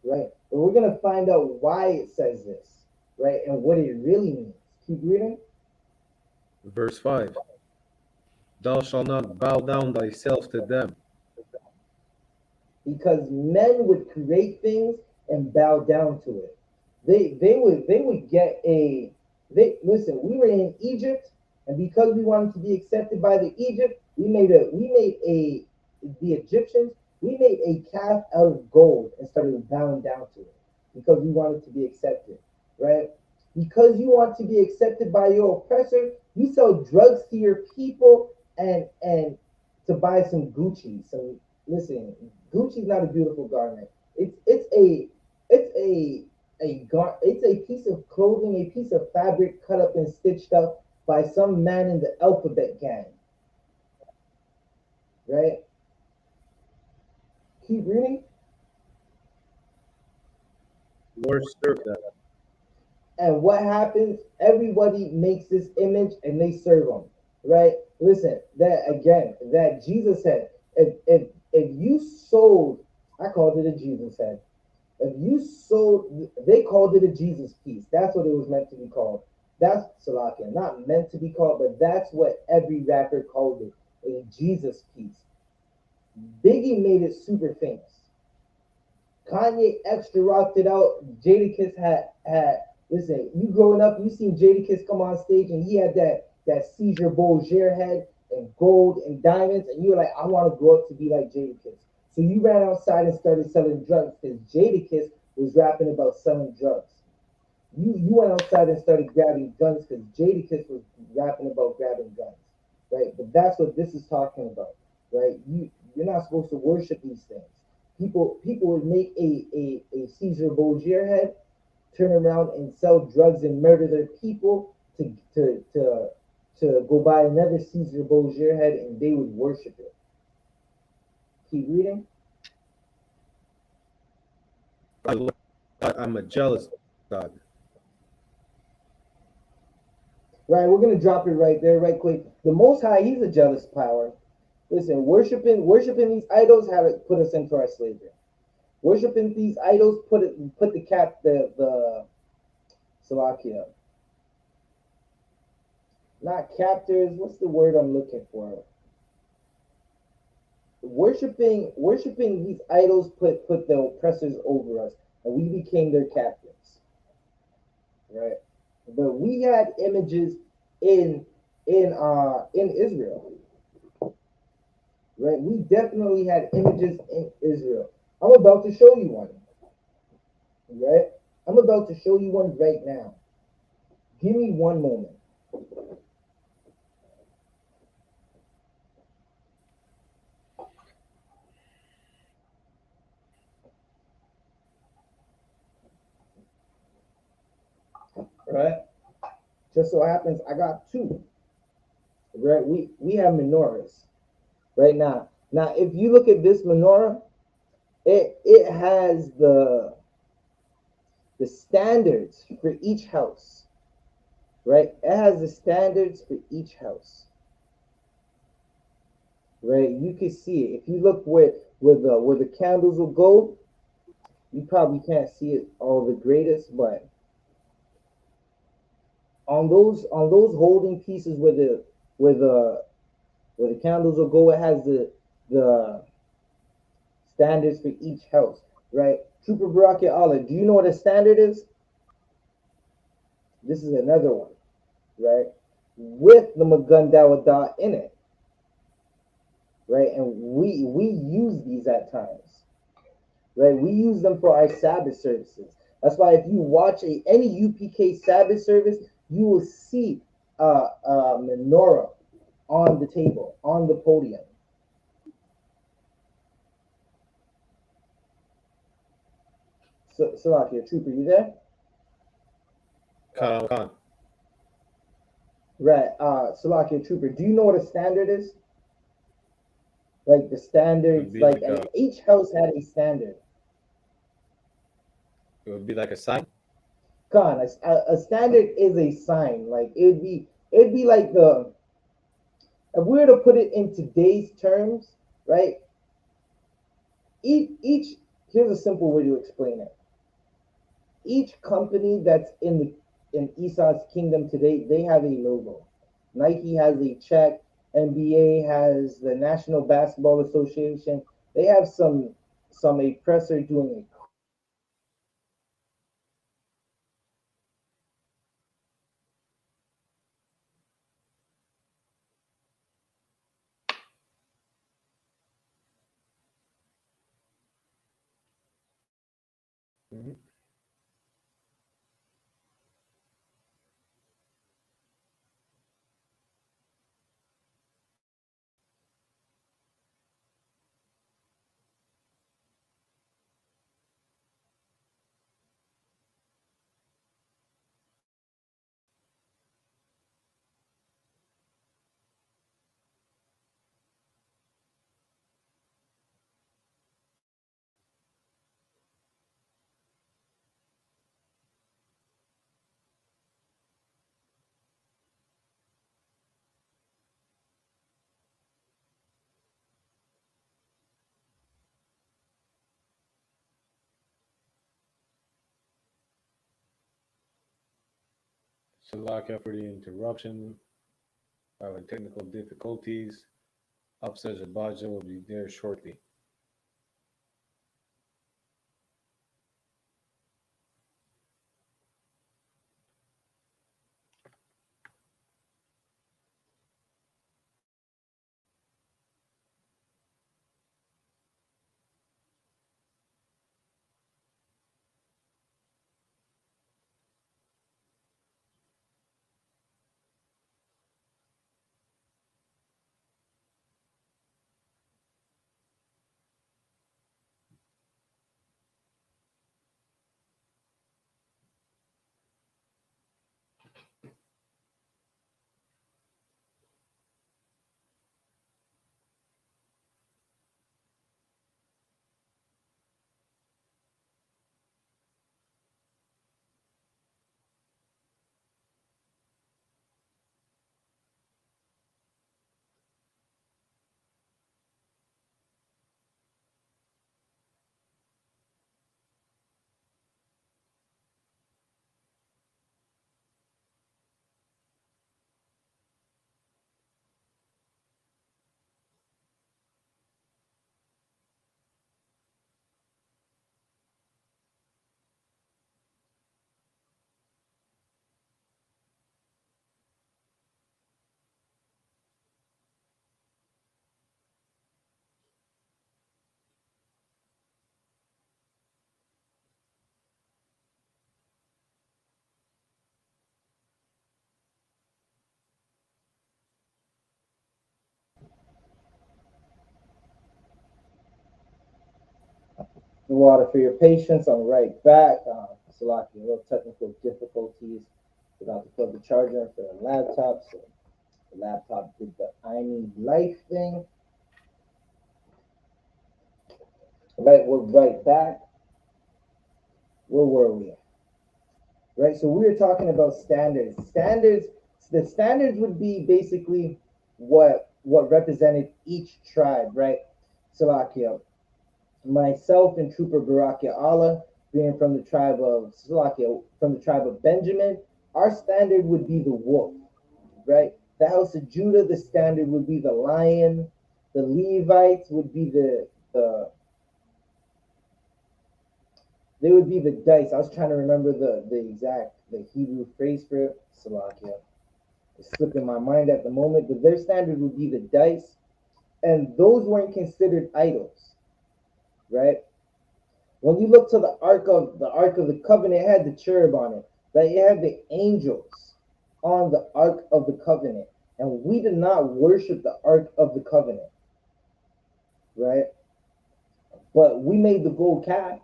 Speaker 2: right? But we're gonna find out why it says this, right, and what it really means. Keep reading.
Speaker 3: Verse 5. Thou shalt not bow down thyself to them,
Speaker 2: Because men would create things and bow down to it. They would get a they listen. We were in Egypt, and because we wanted to be accepted by the Egypt, we made a the Egyptians. We made a calf out of gold and started bowing down to it because we wanted to be accepted, right? Because you want to be accepted by your oppressor, you sell drugs to your people and to buy some Gucci. Some listen, Gucci's not a beautiful garment. It's a piece of clothing, a piece of fabric cut up and stitched up by some man in the alphabet gang, right? Keep reading.
Speaker 3: worship them.
Speaker 2: And what happens? Everybody makes this image and they serve them, right? Listen, that again, that Jesus said, if you sold, I called it a Jesus head. If you sold, they called it a Jesus piece. That's what it was meant to be called. That's Salakia, not meant to be called, but that's what every rapper called it, a Jesus piece. Biggie made it super famous. Kanye extra rocked it out. Jadakiss had listen. You growing up, you seen Jadakiss come on stage and he had that Caesar Borgia head and gold and diamonds, and you were like, I want to grow up to be like Jadakiss. So you ran outside and started selling drugs because Jadakiss was rapping about selling drugs. You went outside and started grabbing guns because Jadakiss was rapping about grabbing guns, right? But that's what this is talking about, right? You're not supposed to worship these things. People would make a Caesar Borgia head, turn around and sell drugs and murder their people to go buy another Caesar Borgia head and they would worship it. Keep reading.
Speaker 3: I'm a jealous God.
Speaker 2: Right, we're gonna drop it right there, right quick. The Most High, He's a jealous power. Listen, worshiping these idols have it put us into our slavery. Worshiping these idols put the Salakia, not captors. What's the word I'm looking for? Worshiping these idols put the oppressors over us, and we became their captives, right? But we had images in in Israel, right? We definitely had images in Israel. I'm about to show you one, right? I'm about to show you one right now. Give me one moment. Right? Just so happens I got two. Right? We have menorahs right now. Now, if you look at this menorah, it has the the standards for each house, right? It has the standards for each house, right? You can see it. If you look where the candles will go, you probably can't see it all the greatest, but on those holding pieces where the where the candles will go, it has the standards for each house, right? Trooper Baraka Allah, do you know what a standard is? This is another one, right? With the Magundawada in it, right? And we use these at times, right? We use them for our Sabbath services. That's why if you watch any UPK Sabbath service, you will see a menorah on the table, on the podium. So, Salakia, Trooper, you there?
Speaker 3: Khan.
Speaker 2: Right. Salakia, Trooper, do you know what a standard is? Like the
Speaker 3: It
Speaker 2: standards,
Speaker 3: would be
Speaker 2: like
Speaker 3: like a
Speaker 2: each house had a standard.
Speaker 3: it would be like a sign.
Speaker 2: Khan, a standard is a sign. Like it'd be like the if we were to put it in today's terms, right? Each here's a simple way to explain it. Each company that's in Esau's kingdom today, they have a logo. Nike has a check. NBA has the National Basketball Association. They have some oppressor doing a
Speaker 3: Mhm. Salakia for the interruption. Having technical difficulties. Upstairs Abaja will be there shortly.
Speaker 2: water for your patience. I'm right back. Salaki, a little technical difficulties. Forgot to plug the charger in for the laptop, so the laptop did the I need life thing. Right, we're right back. Where were we? right? So we were talking about standards. The standards would be basically what represented each tribe, right? Salakia, myself and Trooper Barakia Allah, being from the tribe of Salakia, from the tribe of Benjamin, our standard would be the wolf, right? The house of Judah, the standard would be the lion. The Levites would be the they would be the dice. I was trying to remember the Hebrew phrase for it. Salakia. It's slipping my mind at the moment, but their standard would be the dice, and those weren't considered idols, right? When you look to the Ark of the Covenant, it had the cherub on it, right? It had the angels on the Ark of the Covenant, and we did not worship the Ark of the Covenant, right? But we made the gold calf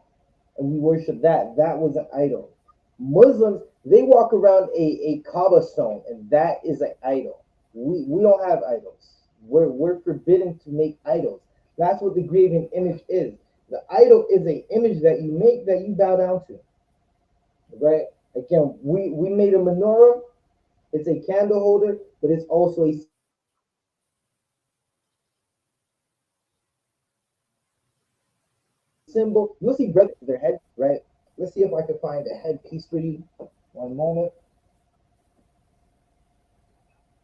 Speaker 2: and we worship that. That was an idol. Muslims, they walk around a Kaaba stone, and that is an idol. We don't have idols. We're forbidden to make idols. That's what the graven image is. The idol is an image that you make that you bow down to. Right? Again, we made a menorah. It's a candle holder, but it's also a symbol. You'll see brothers with their head, right? Right? Let's see if I can find a headpiece for you. One moment.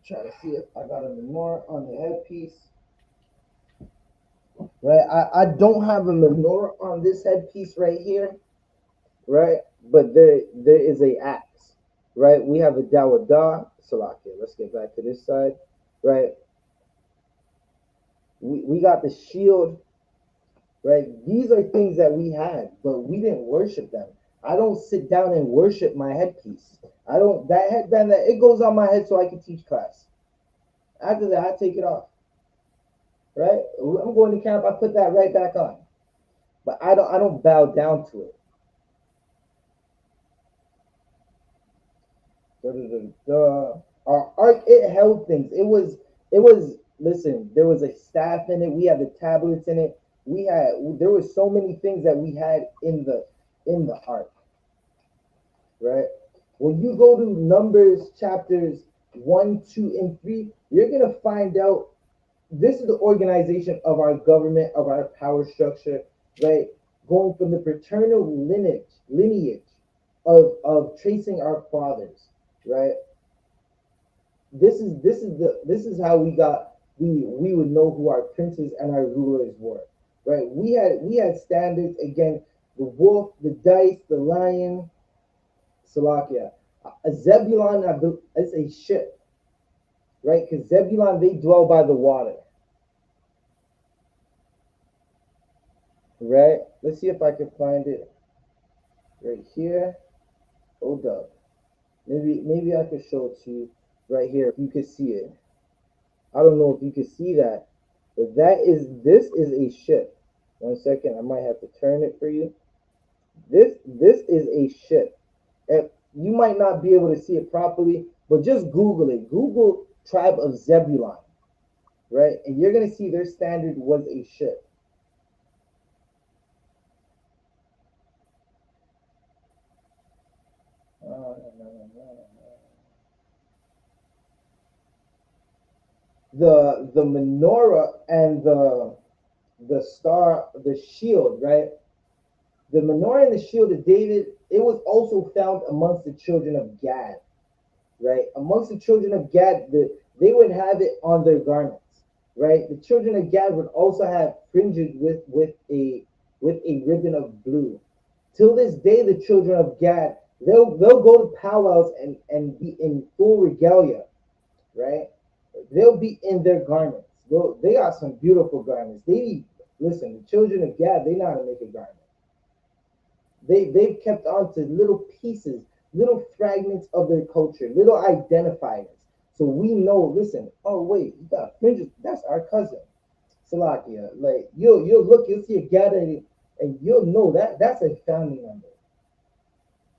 Speaker 2: Try to see if I got a menorah on the headpiece. Right? I don't have a menorah on this headpiece right here, right? But there is a axe, right? We have a dawadah. Salakia. Let's get back to this side, right? We got the shield, right? These are things that we had, but we didn't worship them. I don't sit down and worship my headpiece. I don't that headband that it goes on my head so I can teach class. After that, I take it off. Right? I'm going to camp. I put that right back on, but I don't bow down to it. Our ark, it held things. It was listen. There was a staff in it. We had the tablets in it. There was so many things that we had in the ark. Right? When you go to Numbers chapters 1, 2, and 3, you're gonna find out this is the organization of our government, of our power structure, right? Going from the paternal lineage of tracing our fathers, right? This is how we would know who our princes and our rulers were, right? We had standards again, the wolf, the dice, the lion, Salakia. A Zebulon is a ship, right? Because Zebulon, they dwell by the water. Right? Let's see if I can find it right here. Hold up. Maybe I could show it to you right here if you could see it. I don't know if you can see that, but this is a ship. 1 second, I might have to turn it for you. This is a ship. And you might not be able to see it properly, but just Google it. Google tribe of Zebulon, right? And you're gonna see their standard was a ship. The menorah and the star, the shield, right? The menorah and the shield of David, it was also found amongst the children of Gad, right? Amongst the children of Gad, they would have it on their garments, right? The children of Gad would also have fringes with a ribbon of blue. Till this day, the children of Gad, they'll go to powwows and be in full regalia, right? They'll be in their garments. They got some beautiful garments. Listen, the children of Gad, they know how to make a garment. They've kept on to little pieces, little fragments of their culture, little identifiers. So we know, listen, oh wait, you got fringes, that's our cousin. Salakia. Like you'll see a gathering and you'll know that's a family member.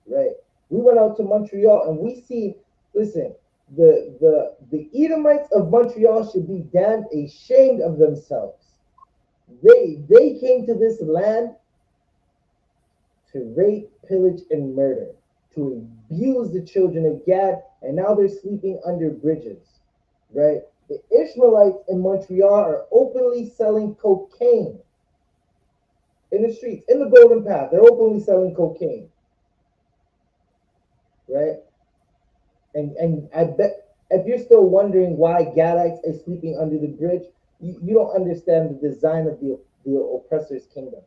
Speaker 2: Right? We went out to Montreal and we see, listen, the Edomites of Montreal should be damned ashamed of themselves. They came to this land to rape, pillage, and murder, to abuse the children of Gad, and now they're sleeping under bridges, right? The Ishmaelites in Montreal are openly selling cocaine in the streets, in the Golden Path. They're openly selling cocaine, right? And I bet if you're still wondering why Gadites are sleeping under the bridge, you don't understand the design of the oppressor's kingdom,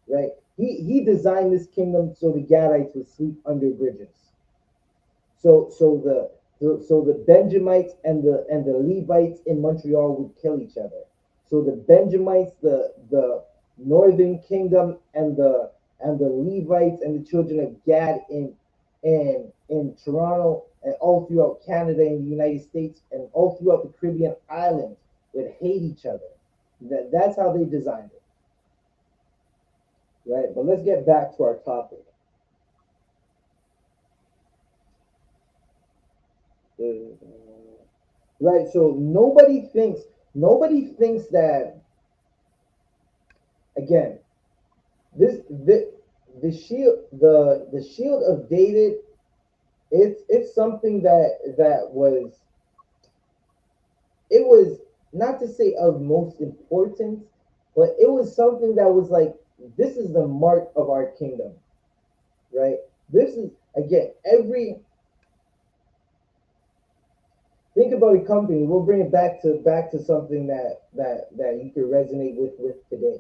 Speaker 2: right? He designed this kingdom so the Gadites would sleep under bridges. So the Benjamites and the Levites in Montreal would kill each other. So the Benjamites, the northern kingdom, and the Levites and the children of Gad in Toronto and all throughout Canada and the United States and all throughout the Caribbean islands would hate each other. That's how they designed it. Right? But let's get back to our topic. Right, so nobody thinks that, again, the shield of David, it's something that was, it was not to say of most importance, but it was something that was like, this is the mark of our kingdom, right? This is, again, think about a company. We'll bring it back to something that you can resonate with today,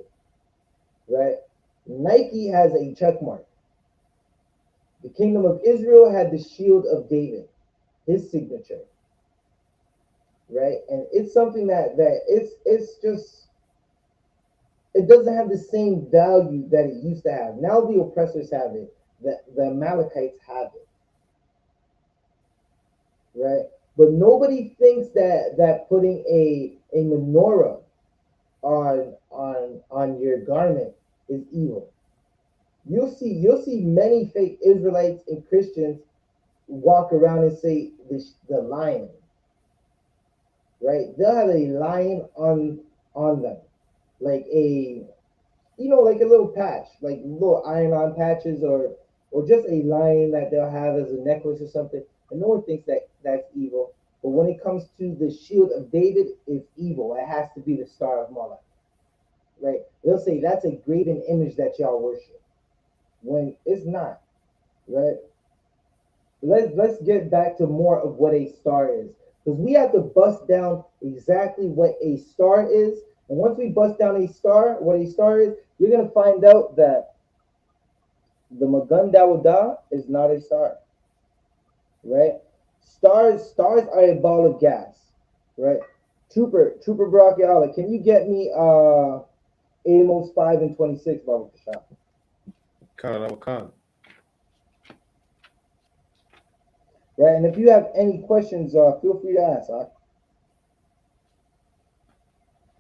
Speaker 2: right? Nike has a check mark. The kingdom of Israel had the shield of David, his signature, right? And it's something that it's just, it doesn't have the same value that it used to have. Now the oppressors have it. The Amalekites have it, right? But nobody thinks that putting a menorah on your garment is evil. You'll see many fake Israelites and Christians walk around and say the lion, right? They'll have a lion on them, like like a little patch, like little iron-on patches, or just a lion that they'll have as a necklace or something. And no one thinks that that's evil. But when it comes to the shield of David, it's evil. It has to be the star of Moloch, right? They'll say that's a graven image that y'all worship, when it's not, right? Let's get back to more of what a star is, because we have to bust down exactly what a star is. And once we bust down what a star is, you're gonna find out that the Magun Dawuda is not a star, right? Stars are a ball of gas, right? Trooper Baraki Allah, can you get me Amos 5:26, Baba Kasha?
Speaker 3: Khan.
Speaker 2: Right, and if you have any questions, feel free to ask.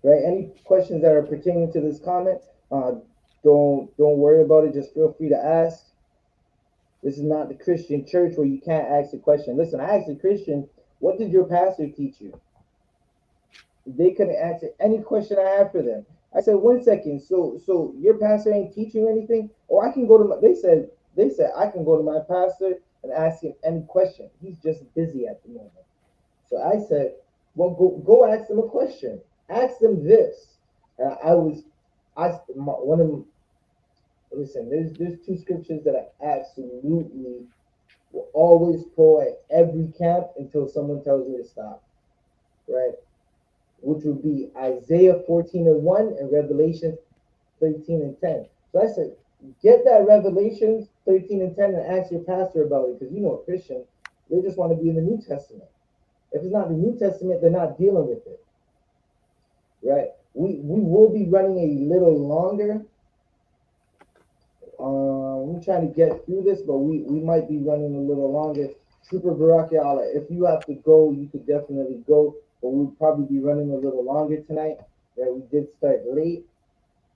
Speaker 2: Right, any questions that are pertaining to this comment, don't worry about it. Just feel free to ask. This is not the Christian church where you can't ask a question. Listen, I asked a Christian, what did your pastor teach you? They couldn't answer any question I had for them. I said, 1 second. So your pastor ain't teaching you anything? Oh, I can go to my. They said I can go to my pastor and ask him any question. He's just busy at the moment. So I said, well, go ask him a question. Ask them this. One of them. Listen, there's two scriptures that I absolutely will always pull at every camp until someone tells me to stop, right? Which would be Isaiah 14:1 and Revelation 13:10. So I said, get that Revelation 13:10 and ask your pastor about it, because a Christian, they just want to be in the New Testament. If it's not the New Testament, they're not dealing with it, right? We will be running a little longer. I'm trying to get through this, but we might be running a little longer. Trooper Baraki Allah, if you have to go, you could definitely go, but we'll probably be running a little longer tonight. Right? We did start late,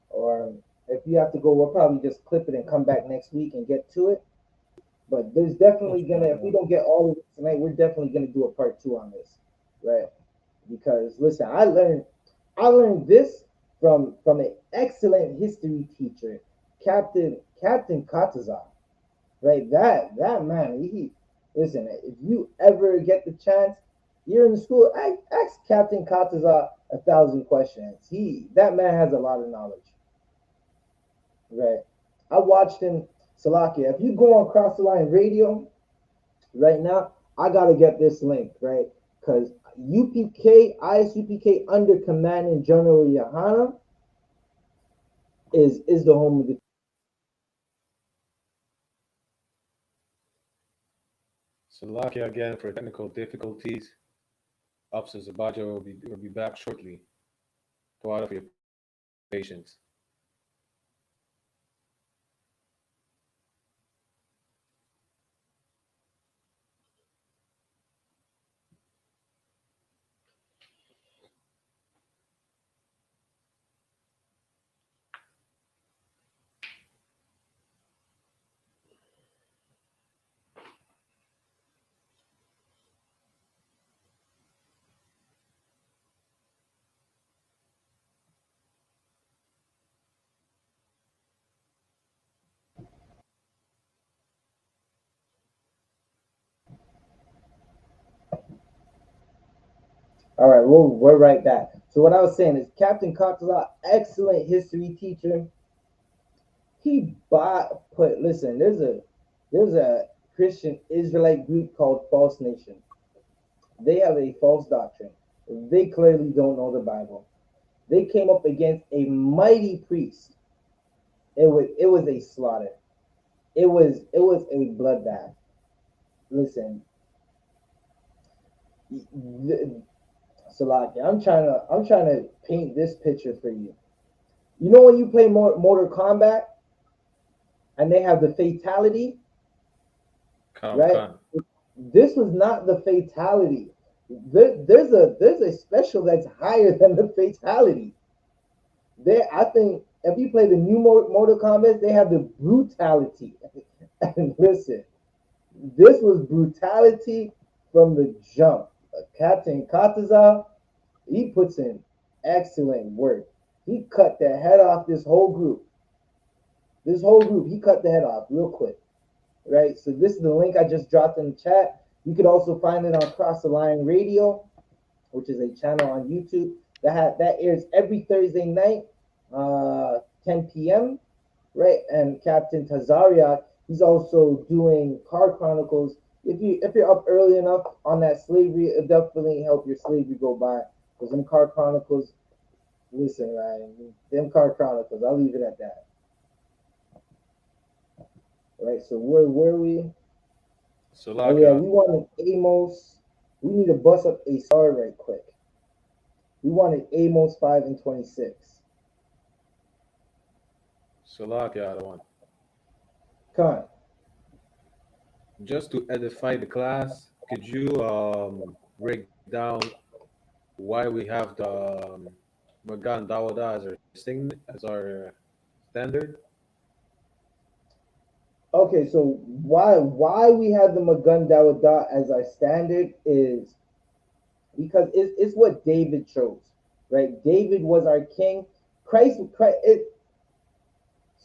Speaker 2: or if you have to go, we'll probably just clip it and come back next week and get to it. But there's definitely if we don't get all of it tonight, we're definitely gonna do a part 2 on this, right? Because listen, I learned this from an excellent history teacher, Captain Katazar. right? That man, he listen. If you ever get the chance, you're in the school. Ask Captain Kataza 1,000 questions. That man has a lot of knowledge, right? I watched him. Salakia, if you go on Cross the Line Radio right now, I gotta get this link, right? Because UPK, ISUPK under Commanding General Yahanna is the home of the.
Speaker 3: Salakia again for technical difficulties. Officer Zabajo will be back shortly. Tawada for your patience.
Speaker 2: All right, we're right back. So what I was saying is Captain Kataza, excellent history teacher. He put listen. There's a Christian Israelite group called False Nation. They have a false doctrine. They clearly don't know the Bible. They came up against a mighty priest. It was a slaughter. It was a bloodbath. Listen, Salaki, I'm trying to paint this picture for you. You know when you play Mortal Kombat and they have the fatality,
Speaker 3: Khan
Speaker 2: right?
Speaker 3: Khan.
Speaker 2: This was not the fatality. There's a special that's higher than the fatality. There, I think if you play the new Mortal Kombat, they have the brutality. And listen, this was brutality from the jump. Captain Kataza, he puts in excellent work. He cut the head off this whole group. This whole group, he cut the head off real quick. Right? So this is the link I just dropped in the chat. You could also find it on Cross the Line Radio, which is a channel on YouTube that airs every Thursday night, 10 p.m. Right? And Captain Tazariak, he's also doing Car Chronicles. If you're up early enough on that slavery, it definitely help your slavery go by. Because them Car Chronicles, listen, Ryan, them Car Chronicles, I'll leave it at that. Right? So where were we? Oh yeah,
Speaker 3: Salakia.
Speaker 2: we wanted Amos. We need to bust up a star right quick. We wanted Amos 5:26.
Speaker 3: Salakia, the one.
Speaker 2: Come on.
Speaker 3: Just to edify the class, could you break down why we have the Magan Dawada as our standard?
Speaker 2: Okay, so why we have the Magun Dawada as our standard is because it's what David chose, right? David was our king. Christ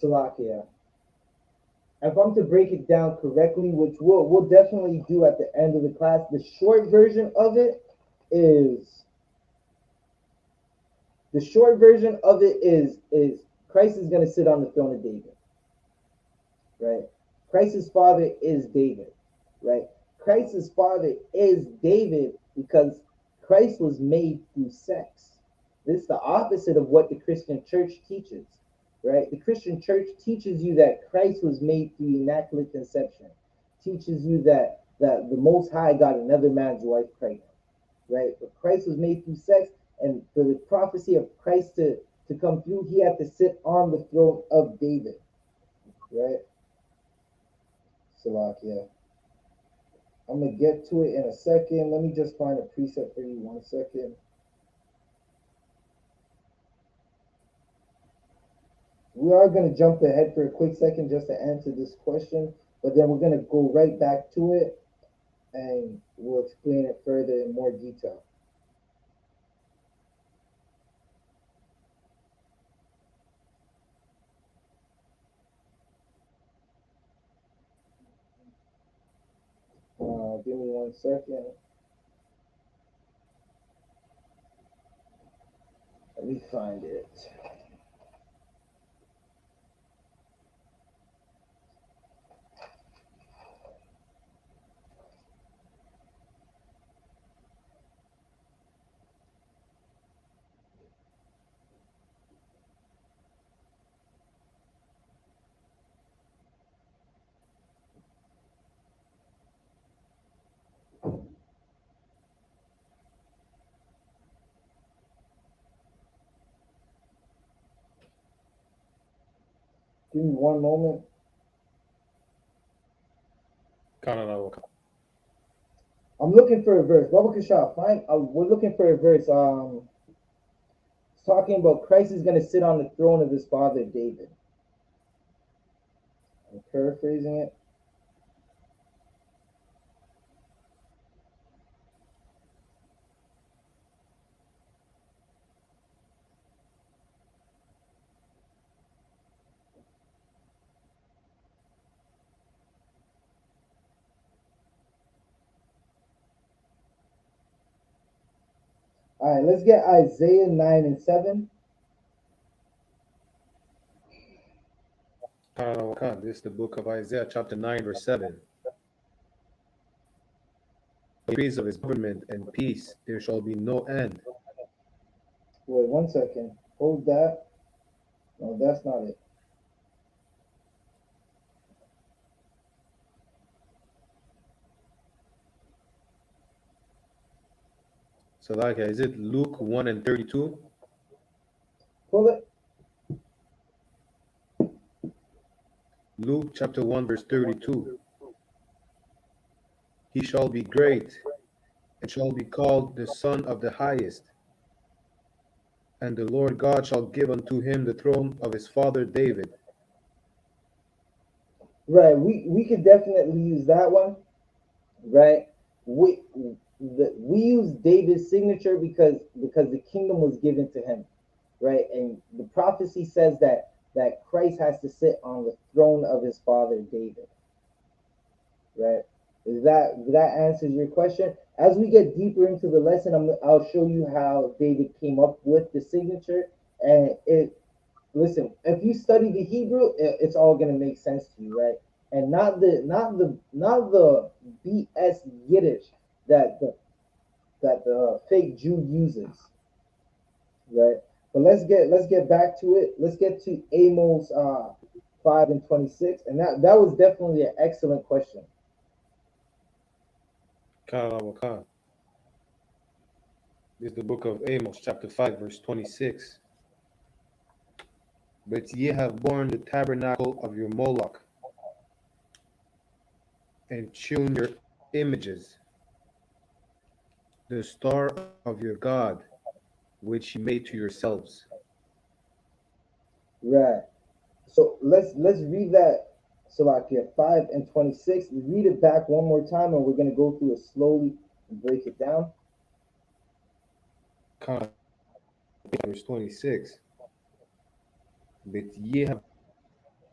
Speaker 2: Salakia. If I'm to break it down correctly, which we'll definitely do at the end of the class, the short version of it is is Christ is going to sit on the throne of David, right? Christ's father is David, right? Christ's father is David because Christ was made through sex. This is the opposite of what the Christian church teaches, right? The Christian church teaches you that Christ was made through immaculate conception, teaches you that the Most High got another man's wife pregnant, right? But Christ was made through sex, and for the prophecy of Christ to come through, he had to sit on the throne of David, right? Salakia. I'm gonna get to it in a second. Let me just find a preset for you. 1 second. We are gonna jump ahead for a quick second just to answer this question, but then we're gonna go right back to it and we'll explain it further in more detail. Give me 1 second. Let me find it. Give me 1 moment.
Speaker 3: Canada will come.
Speaker 2: I'm looking for a verse. Baba Kasha, find. We're looking for a verse. It's talking about Christ is going to sit on the throne of his father David. I'm paraphrasing it. All right, let's get Isaiah 9 and 7.
Speaker 3: Canada will come. This is the book of Isaiah, chapter 9, verse 7. The increase of his government and peace, there shall be no end.
Speaker 2: Wait 1 second. Hold that. No, that's not it.
Speaker 3: So, like, is it Luke 1 and 32?
Speaker 2: Pull it.
Speaker 3: Luke chapter 1, verse 32. He shall be great and shall be called the Son of the Highest. And the Lord God shall give unto him the throne of his father David.
Speaker 2: Right. We could definitely use that one. Right. We use David's signature because the kingdom was given to him. Right. And the prophecy says that Christ has to sit on the throne of his father David. Right. That answers your question. As we get deeper into the lesson, I'll show you how David came up with the signature. And listen, if you study the Hebrew, it's all gonna make sense to you, right? And not the BS Yiddish that the fake Jew uses, right? But let's get back to it. Let's get to Amos 5 and 26, and that was definitely an excellent question.
Speaker 3: Canada will come. This is the book of Amos, chapter 5, verse 26. But ye have borne the tabernacle of your Moloch, and tuned your images, the star of your God, which ye made to yourselves.
Speaker 2: Right. So let's read that Salakia 5 and 26. Read it back one more time, and we're gonna go through it slowly and break it down.
Speaker 3: Verse 26. But ye have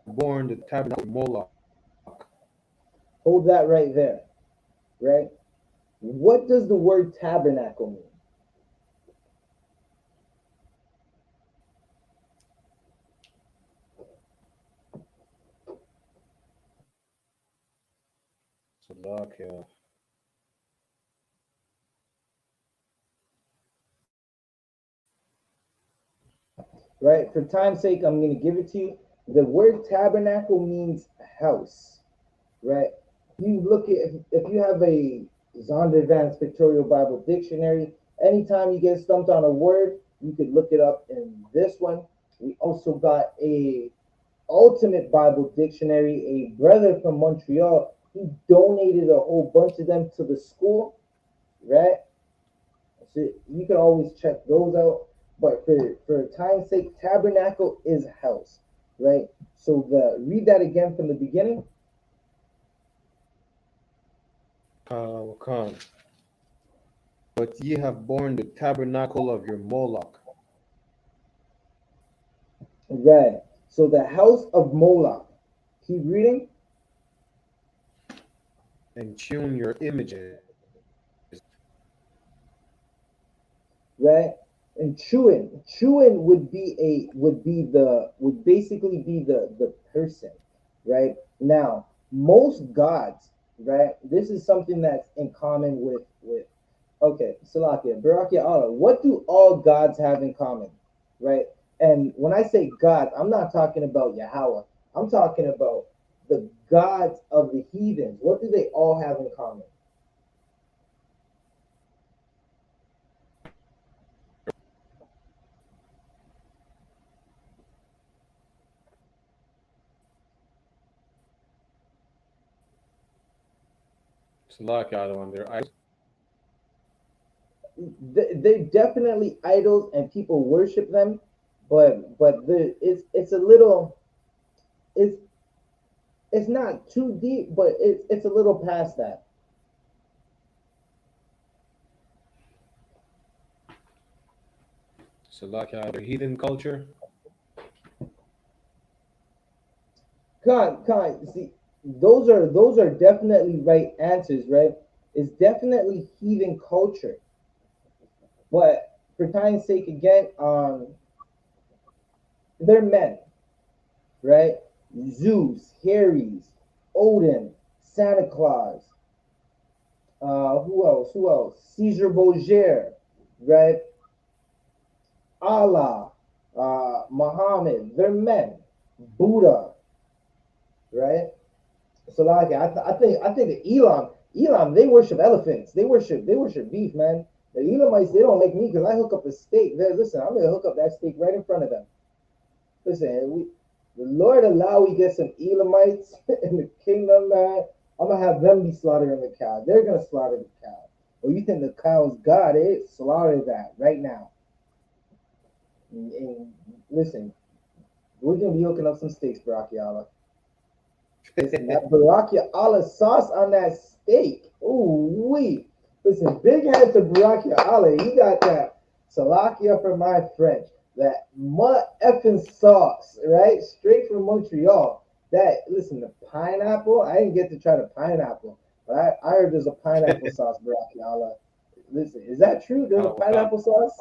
Speaker 3: borne the tabernacle of Moloch.
Speaker 2: Hold that right there. Right? What does the word tabernacle mean?
Speaker 3: Salakia.
Speaker 2: Right? For time's sake, I'm going to give it to you. The word tabernacle means house. Right? You look at, if you have a Zondervan's Pictorial Bible Dictionary, anytime you get stumped on a word, you could look it up in this one. We also got a Ultimate Bible Dictionary. A brother from Montreal, he donated a whole bunch of them to the school, right? So you can always check those out. But for time's sake, tabernacle is house, right? So read that again from the beginning.
Speaker 3: But ye have borne the tabernacle of your Moloch.
Speaker 2: Right. So the house of Moloch. Keep reading.
Speaker 3: and tune your images.
Speaker 2: right? And chewing would basically be the person, right? Now, most gods, right? This is something that's in common with okay, Salakia, Barakia Allah. What do all gods have in common, right? And when I say God, I'm not talking about Yahweh. I'm talking about the gods of the heathens. What do they all have in common?
Speaker 3: Salak out on their idols.
Speaker 2: They're definitely idols and people worship them, but it's a little it's it's not too deep, but it's a little past that.
Speaker 3: Salak out their heathen culture.
Speaker 2: See, those are definitely right answers, right? It's definitely heathen culture, but for time's sake, again, they're men, right? Zeus, Ares, Odin, Santa Claus. Who else? Who else? Caesar Borgia, right? Allah, Muhammad. They're men. Buddha, right? So like, I think the Elam, they worship elephants. They worship beef, man. The Elamites, they don't like me because I hook up a steak. There, listen, I'm gonna hook up that steak right in front of them. Listen, the Lord allow we get some Elamites in the kingdom, man. I'm gonna have them be slaughtering the cow. They're gonna slaughter the cow. Or you think the cow is God? Slaughter that right now. And listen, we're gonna be hooking up some steaks, Barakiala. Listen, that Barakiala sauce on that steak. Ooh wee. Listen, big head to Barakiala. He got that Salakia for my French. That mud effing sauce, right? Straight from Montreal. That listen, the pineapple. I didn't get to try the pineapple, but I heard there's a pineapple sauce, Barakiala. Listen, is that true? There's a pineapple sauce,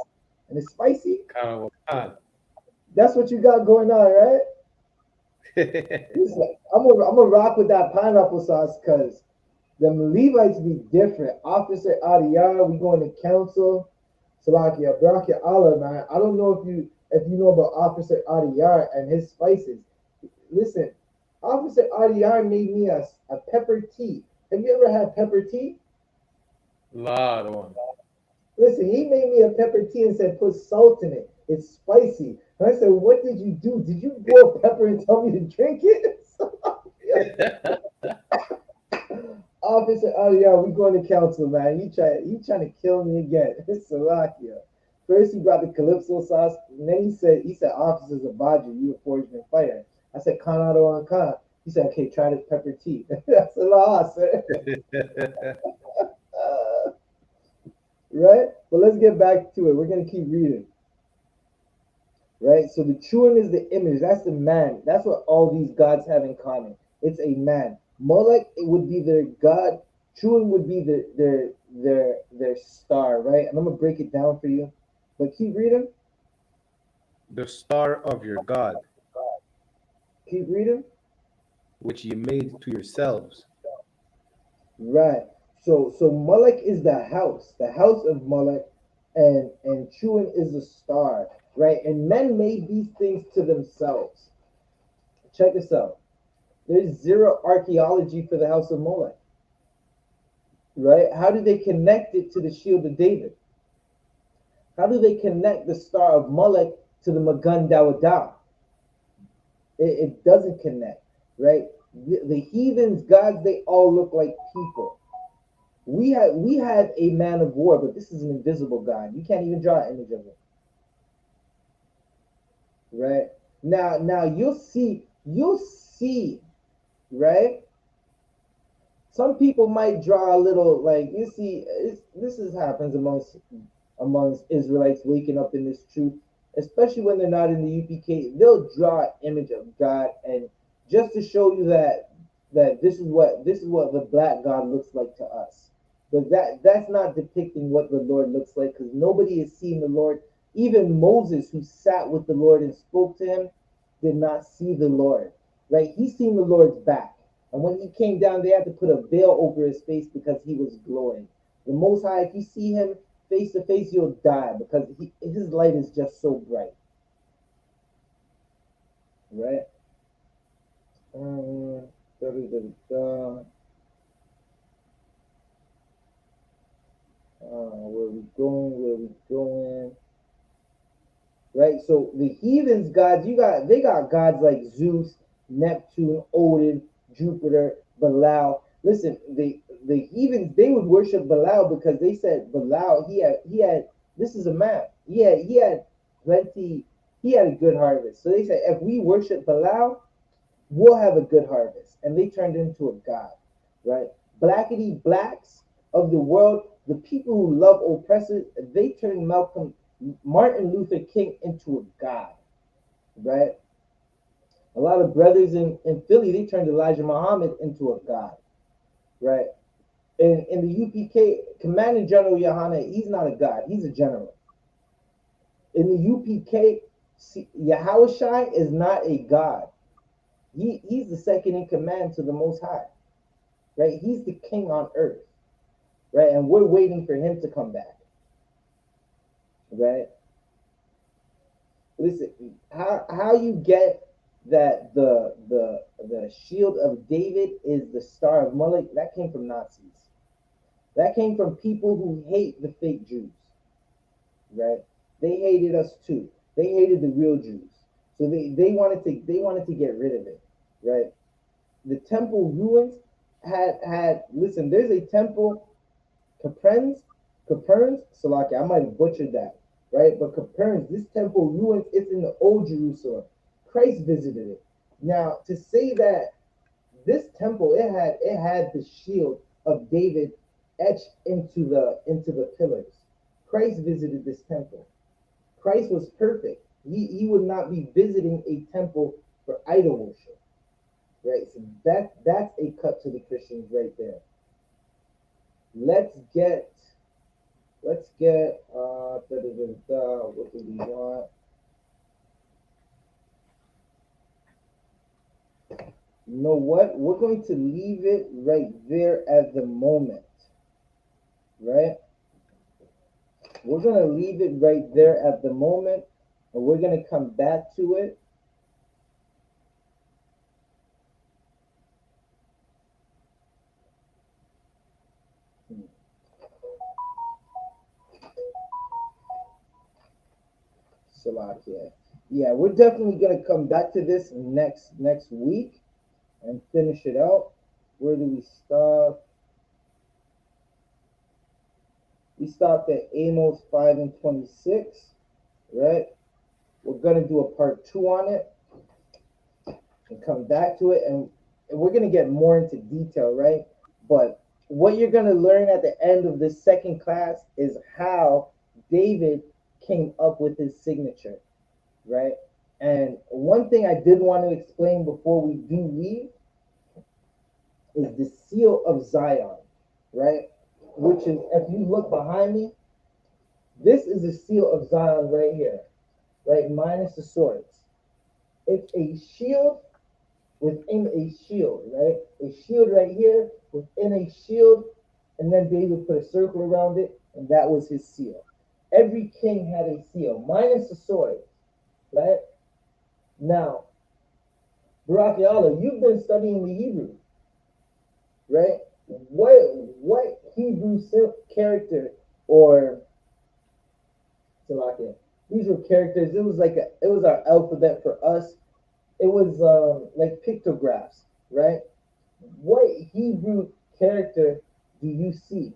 Speaker 2: and it's spicy. That's what you got going on, right? Listen, I'm gonna rock with that pineapple sauce because the Levites be different. Officer Adiyar, we going to council. Salakia, Barakia Allah, man. I don't know if you know about Officer Adiyar and his spices. Listen, Officer Adiyar made me a pepper tea. Have you ever had pepper tea?
Speaker 3: Lot on.
Speaker 2: Listen, he made me a pepper tea and said put salt in it. It's spicy. And I said, what did you do? Did you boil pepper and tell me to drink it? Officer, oh yeah, we going to council, man. You trying to kill me again. It's Slovakia. First he brought the calypso sauce, and then he said, officers of Baja, you a forged in fire. I said, Kanado on Khan. He said, okay, try this pepper tea. That's a lot, sir. Right? But let's get back to it. We're gonna keep reading. Right? So the chewing is the image. That's the man. That's what all these gods have in common. It's a man. Moloch, it would be their god. Chewing would be their star, right? And I'm gonna break it down for you. But keep reading.
Speaker 3: The star of your God,
Speaker 2: Keep reading.
Speaker 3: which ye made to yourselves.
Speaker 2: Right. So Moloch is the house of Moloch, and chewing is the star, right? And men made these things to themselves. Check this out. There's zero archaeology for the house of Moloch, right? How do they connect it to the shield of David? How do they connect the star of Moloch to the Magun Dawadah? It doesn't connect, right? The heathens, gods, they all look like people. We had a man of war, but this is an invisible god. You can't even draw an image of it, right? Now you'll see, right? Some people might draw a little like you see. This is happens amongst Israelites waking up in this truth, especially when they're not in the UPK. They'll draw an image of God, and just to show you that that this is what the black God looks like to us. But that's not depicting what the Lord looks like, because nobody has seen the Lord. Even Moses, who sat with the Lord and spoke to him, did not see the Lord. Right? He seen the Lord's back. And when he came down, they had to put a veil over his face because he was glowing. The Most High, if you see him face to face, you'll die, because his light is just so bright. Right? Da, da, da, da. Where we going? Right? So the heathens gods, they got gods like Zeus, Neptune, Odin, Jupiter, Belial. Listen, the heathens, they would worship Belial because they said Belial, he had this is a man. He had plenty, he had a good harvest. So they said, if we worship Belial, we'll have a good harvest. And they turned into a god, right? Blackety blacks of the world, the people who love oppressors, they turned Martin Luther King into a god, right? A lot of brothers in Philly, they turned Elijah Muhammad into a god, right? In the UPK, Commanding General YAHANNA, he's not a god, he's a general. In the UPK, Yahushai is not a god. He's the second in command to the Most High, right? He's the king on earth, right? And we're waiting for him to come back, right? Listen, how you get that the shield of David is the star of Moloch? That came from Nazis. That came from people who hate the fake Jews, right? They hated us too. They hated the real Jews, so they wanted to get rid of it, right? The temple ruins had listen. There's a temple, Caperns, Salaki. I might have butchered that, right? But Caperns, this temple ruins. It's in the old Jerusalem. Christ visited it. Now, to say that this temple, it had the shield of David etched into the pillars. Christ visited this temple. Christ was perfect. He would not be visiting a temple for idol worship, right? So that's a cut to the Christians right there. Let's get what do we want? You know what? We're going to leave it right there at the moment, right? We're going to leave it right there at the moment, and we're going to come back to it. Salakia. Yeah, we're definitely going to come back to this next week and finish it out. Where do we stop? We stopped at Amos 5:26, right? We're going to do a part 2 on it and come back to it, and we're going to get more into detail, right? But what you're going to learn at the end of this second class is how David came up with his signature, right? And one thing I did want to explain before we do leave is the seal of Zion, right? Which is, if you look behind me, this is the seal of Zion right here, right? Minus the swords. It's a shield within a shield, right? A shield right here within a shield, and then David put a circle around it, and that was his seal. Every king had a seal, minus the sword, right? Now, Barak Yalla, you've been studying the Hebrew, right? What Hebrew character or Salakia? These were characters. It was our alphabet for us. It was like pictographs, right? What Hebrew character do you see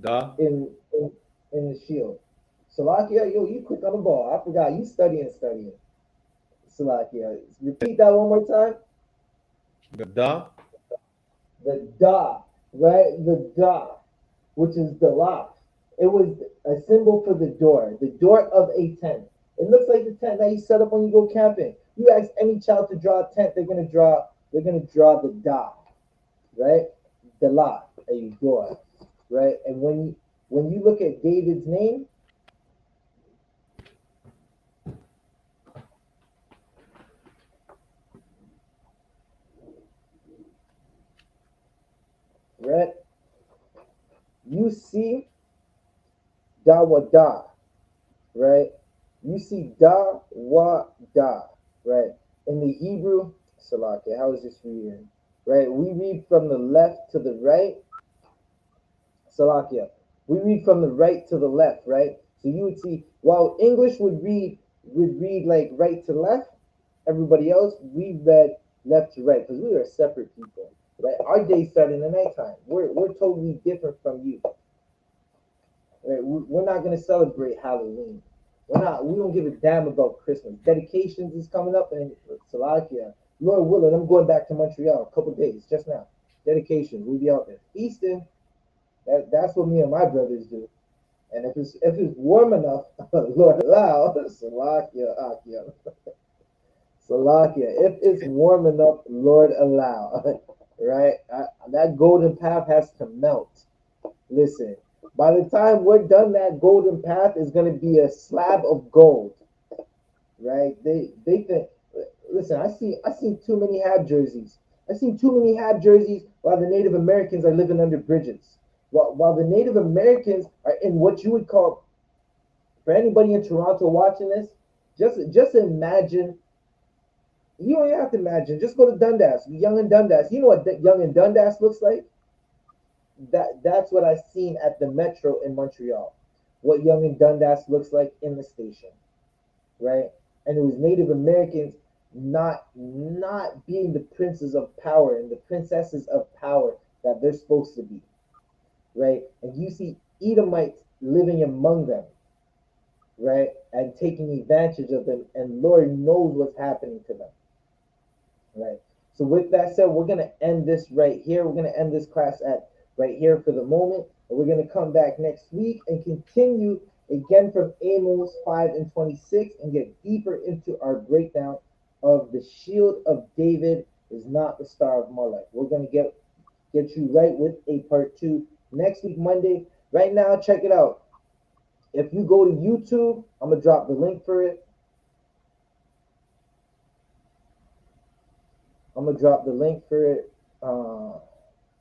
Speaker 3: Da.
Speaker 2: in the shield? Salakia, yo, you quick on the ball. I forgot you studying. Salakia, repeat that one more time.
Speaker 3: The da.
Speaker 2: The da, right? The da, which is the lock. It was a symbol for the door of a tent. It looks like the tent that you set up when you go camping. You ask any child to draw a tent, they're gonna draw they're gonna draw the da, right? The la, a door, right? And when you look at David's name, right? You see Dawada, right? You see da, right? In the Hebrew, Salaki, how is this reading? Right? We read from the left to the right. Salakia. We read from the right to the left, right? So you would see while English would read like right to left, everybody else we read left to right because we are separate people, right? Our day started in the nighttime. We're totally different from you. Right? We're not gonna celebrate Halloween. We don't give a damn about Christmas. Dedications is coming up in Salakia. Lord willing, I'm going back to Montreal a couple days just now. Dedication, we'll be out there. Easton, that's what me and my brothers do. And if it's warm enough, Lord allow, Salakia, Akia, Salakia. If it's warm enough, Lord allow, right? That golden path has to melt. Listen, by the time we're done, that golden path is going to be a slab of gold, right? They think. Listen, I seen too many Hab jerseys. I seen too many Hab jerseys while the Native Americans are living under bridges. While the Native Americans are in what you would call, for anybody in Toronto watching this, just imagine. You don't even have to imagine. Just go to Dundas, Young and Dundas. You know what Young and Dundas looks like? That's what I seen at the Metro in Montreal. What Young and Dundas looks like in the station, right? And it was Native Americans not being the princes of power and the princesses of power that they're supposed to be, right? And you see Edomites living among them, right? And taking advantage of them, and Lord knows what's happening to them, right? So with that said, we're gonna end this right here. We're gonna end this class at right here for the moment, and we're gonna come back next week and continue again from Amos 5:26 and get deeper into our breakdown of the shield of David is not the star of Moloch. We're gonna get you right with a part 2 next week Monday. Right now, check it out. If you go to YouTube, I'm gonna drop the link for it. I'm gonna drop the link for it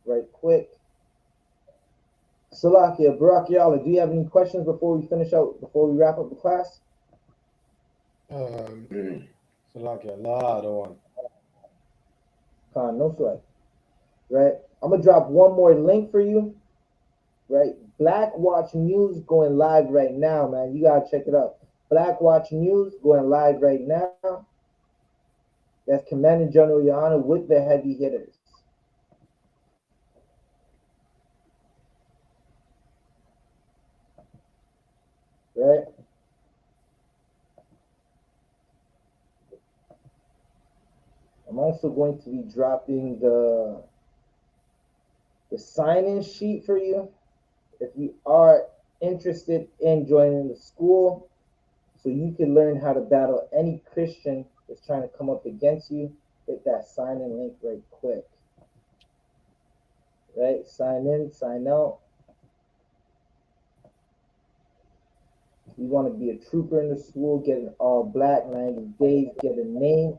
Speaker 2: right quick. Salakia, Barakiala, do you have any questions before we wrap up the class?
Speaker 3: Salakia, Allah, the one.
Speaker 2: Khan, no sweat. Right? I'm gonna drop one more link for you. Right? Black Watch News going live right now, man. You gotta check it out. Black Watch News going live right now. That's Commanding General YAHANNA with the heavy hitters. Right? I'm also going to be dropping the sign-in sheet for you if you are interested in joining the school, so you can learn how to battle any Christian that's trying to come up against you. Hit that sign-in link right quick. Right? Sign in, sign out. You want to be a trooper in the school, get an all black 90 days, get a name,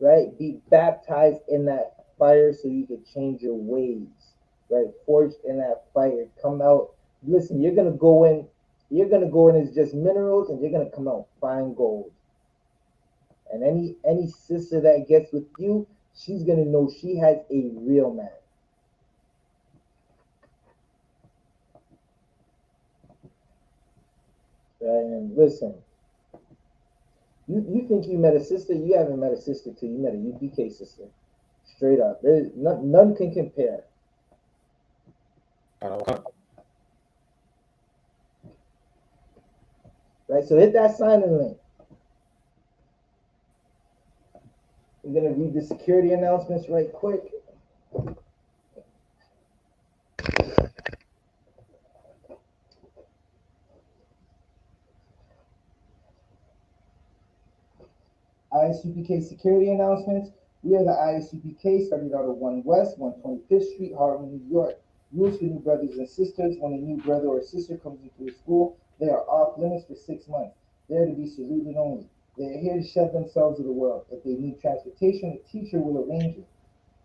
Speaker 2: right? Be baptized in that fire so you can change your ways, right? Forged in that fire. Come out. Listen, you're gonna go in as just minerals, and you're gonna come out fine gold. And any sister that gets with you, she's gonna know she has a real man. Right? And listen, you think you met a sister, you haven't met a sister till you met a U.P.K sister. Straight up. There's none can compare. Right? So hit that sign-in link. We're gonna read the security announcements right quick. I.S.U.P.K security announcements. We are the I.S.U.P.K, started out of 1 West, 125th Street, Harlem, New York. Rules for new brothers and sisters: when a new brother or sister comes into a school, they are off limits for 6 months. They are to be saluted only. They are here to shed themselves of the world. If they need transportation, a teacher will arrange it.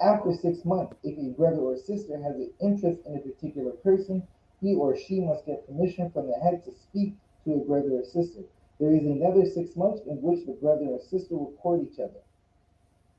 Speaker 2: After 6 months, if a brother or sister has an interest in a particular person, he or she must get permission from the head to speak to a brother or sister. There is another 6 months in which the brother or sister will court each other.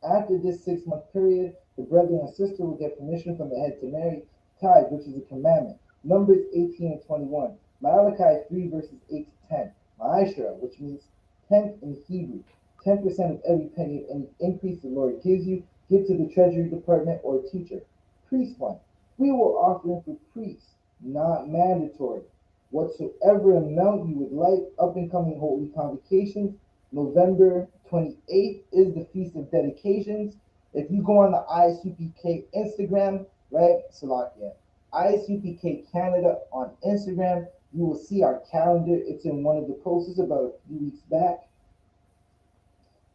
Speaker 2: After this 6 month period, the brother and sister will get permission from the head to marry, tithe, which is a commandment. Numbers 18 and 21. Malachi 3 verses 8 to 10. Ma'ashra, which means tenth in Hebrew. 10% of every penny of any increase the Lord gives you, give to the treasury department or teacher. Priest fund. We will offer for priests, not mandatory. Whatsoever amount you would like, up and coming holy convocations. November 28th is the Feast of Dedications. If you go on the I.S.U.P.K Instagram, right, Salakia, I.S.U.P.K Canada on Instagram, you will see our calendar. It's in one of the posts about a few weeks back.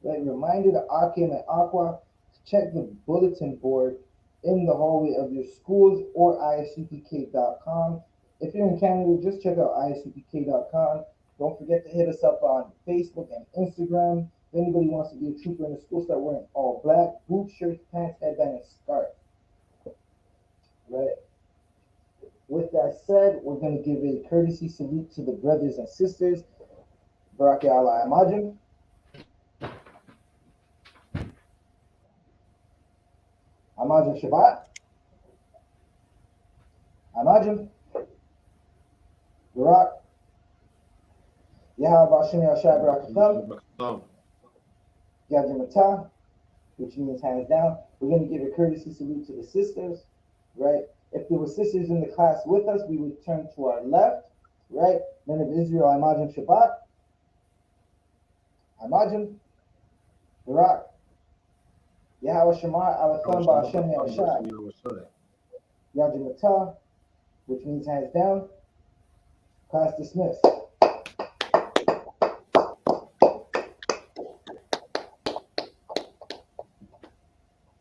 Speaker 2: Right, reminder to Akim and Aqua to check the bulletin board in the hallway of your schools or isupk.com. If you're in Canada, just check out isupk.com. Don't forget to hit us up on Facebook and Instagram. If anybody wants to be a trooper in the school, start wearing all black, boots, shirts, pants, headband, and scarf. Right. With that said, we're going to give a courtesy salute to the brothers and sisters. Baraka Allah Amajim. Amajim Shabbat. Amajim. Barak. Yahweh Bashim Yashai Barakatam. Yajimata, which means hands down. We're going to give a courtesy salute to the sisters, right? If there were sisters in the class with us, we would turn to our left, right? Men of Israel, Imajim Shabbat. Imajim. Barak. Yahweh Shemar Alatham Ba'ashem Yashai. Yajimata, which means hands down. Class dismissed.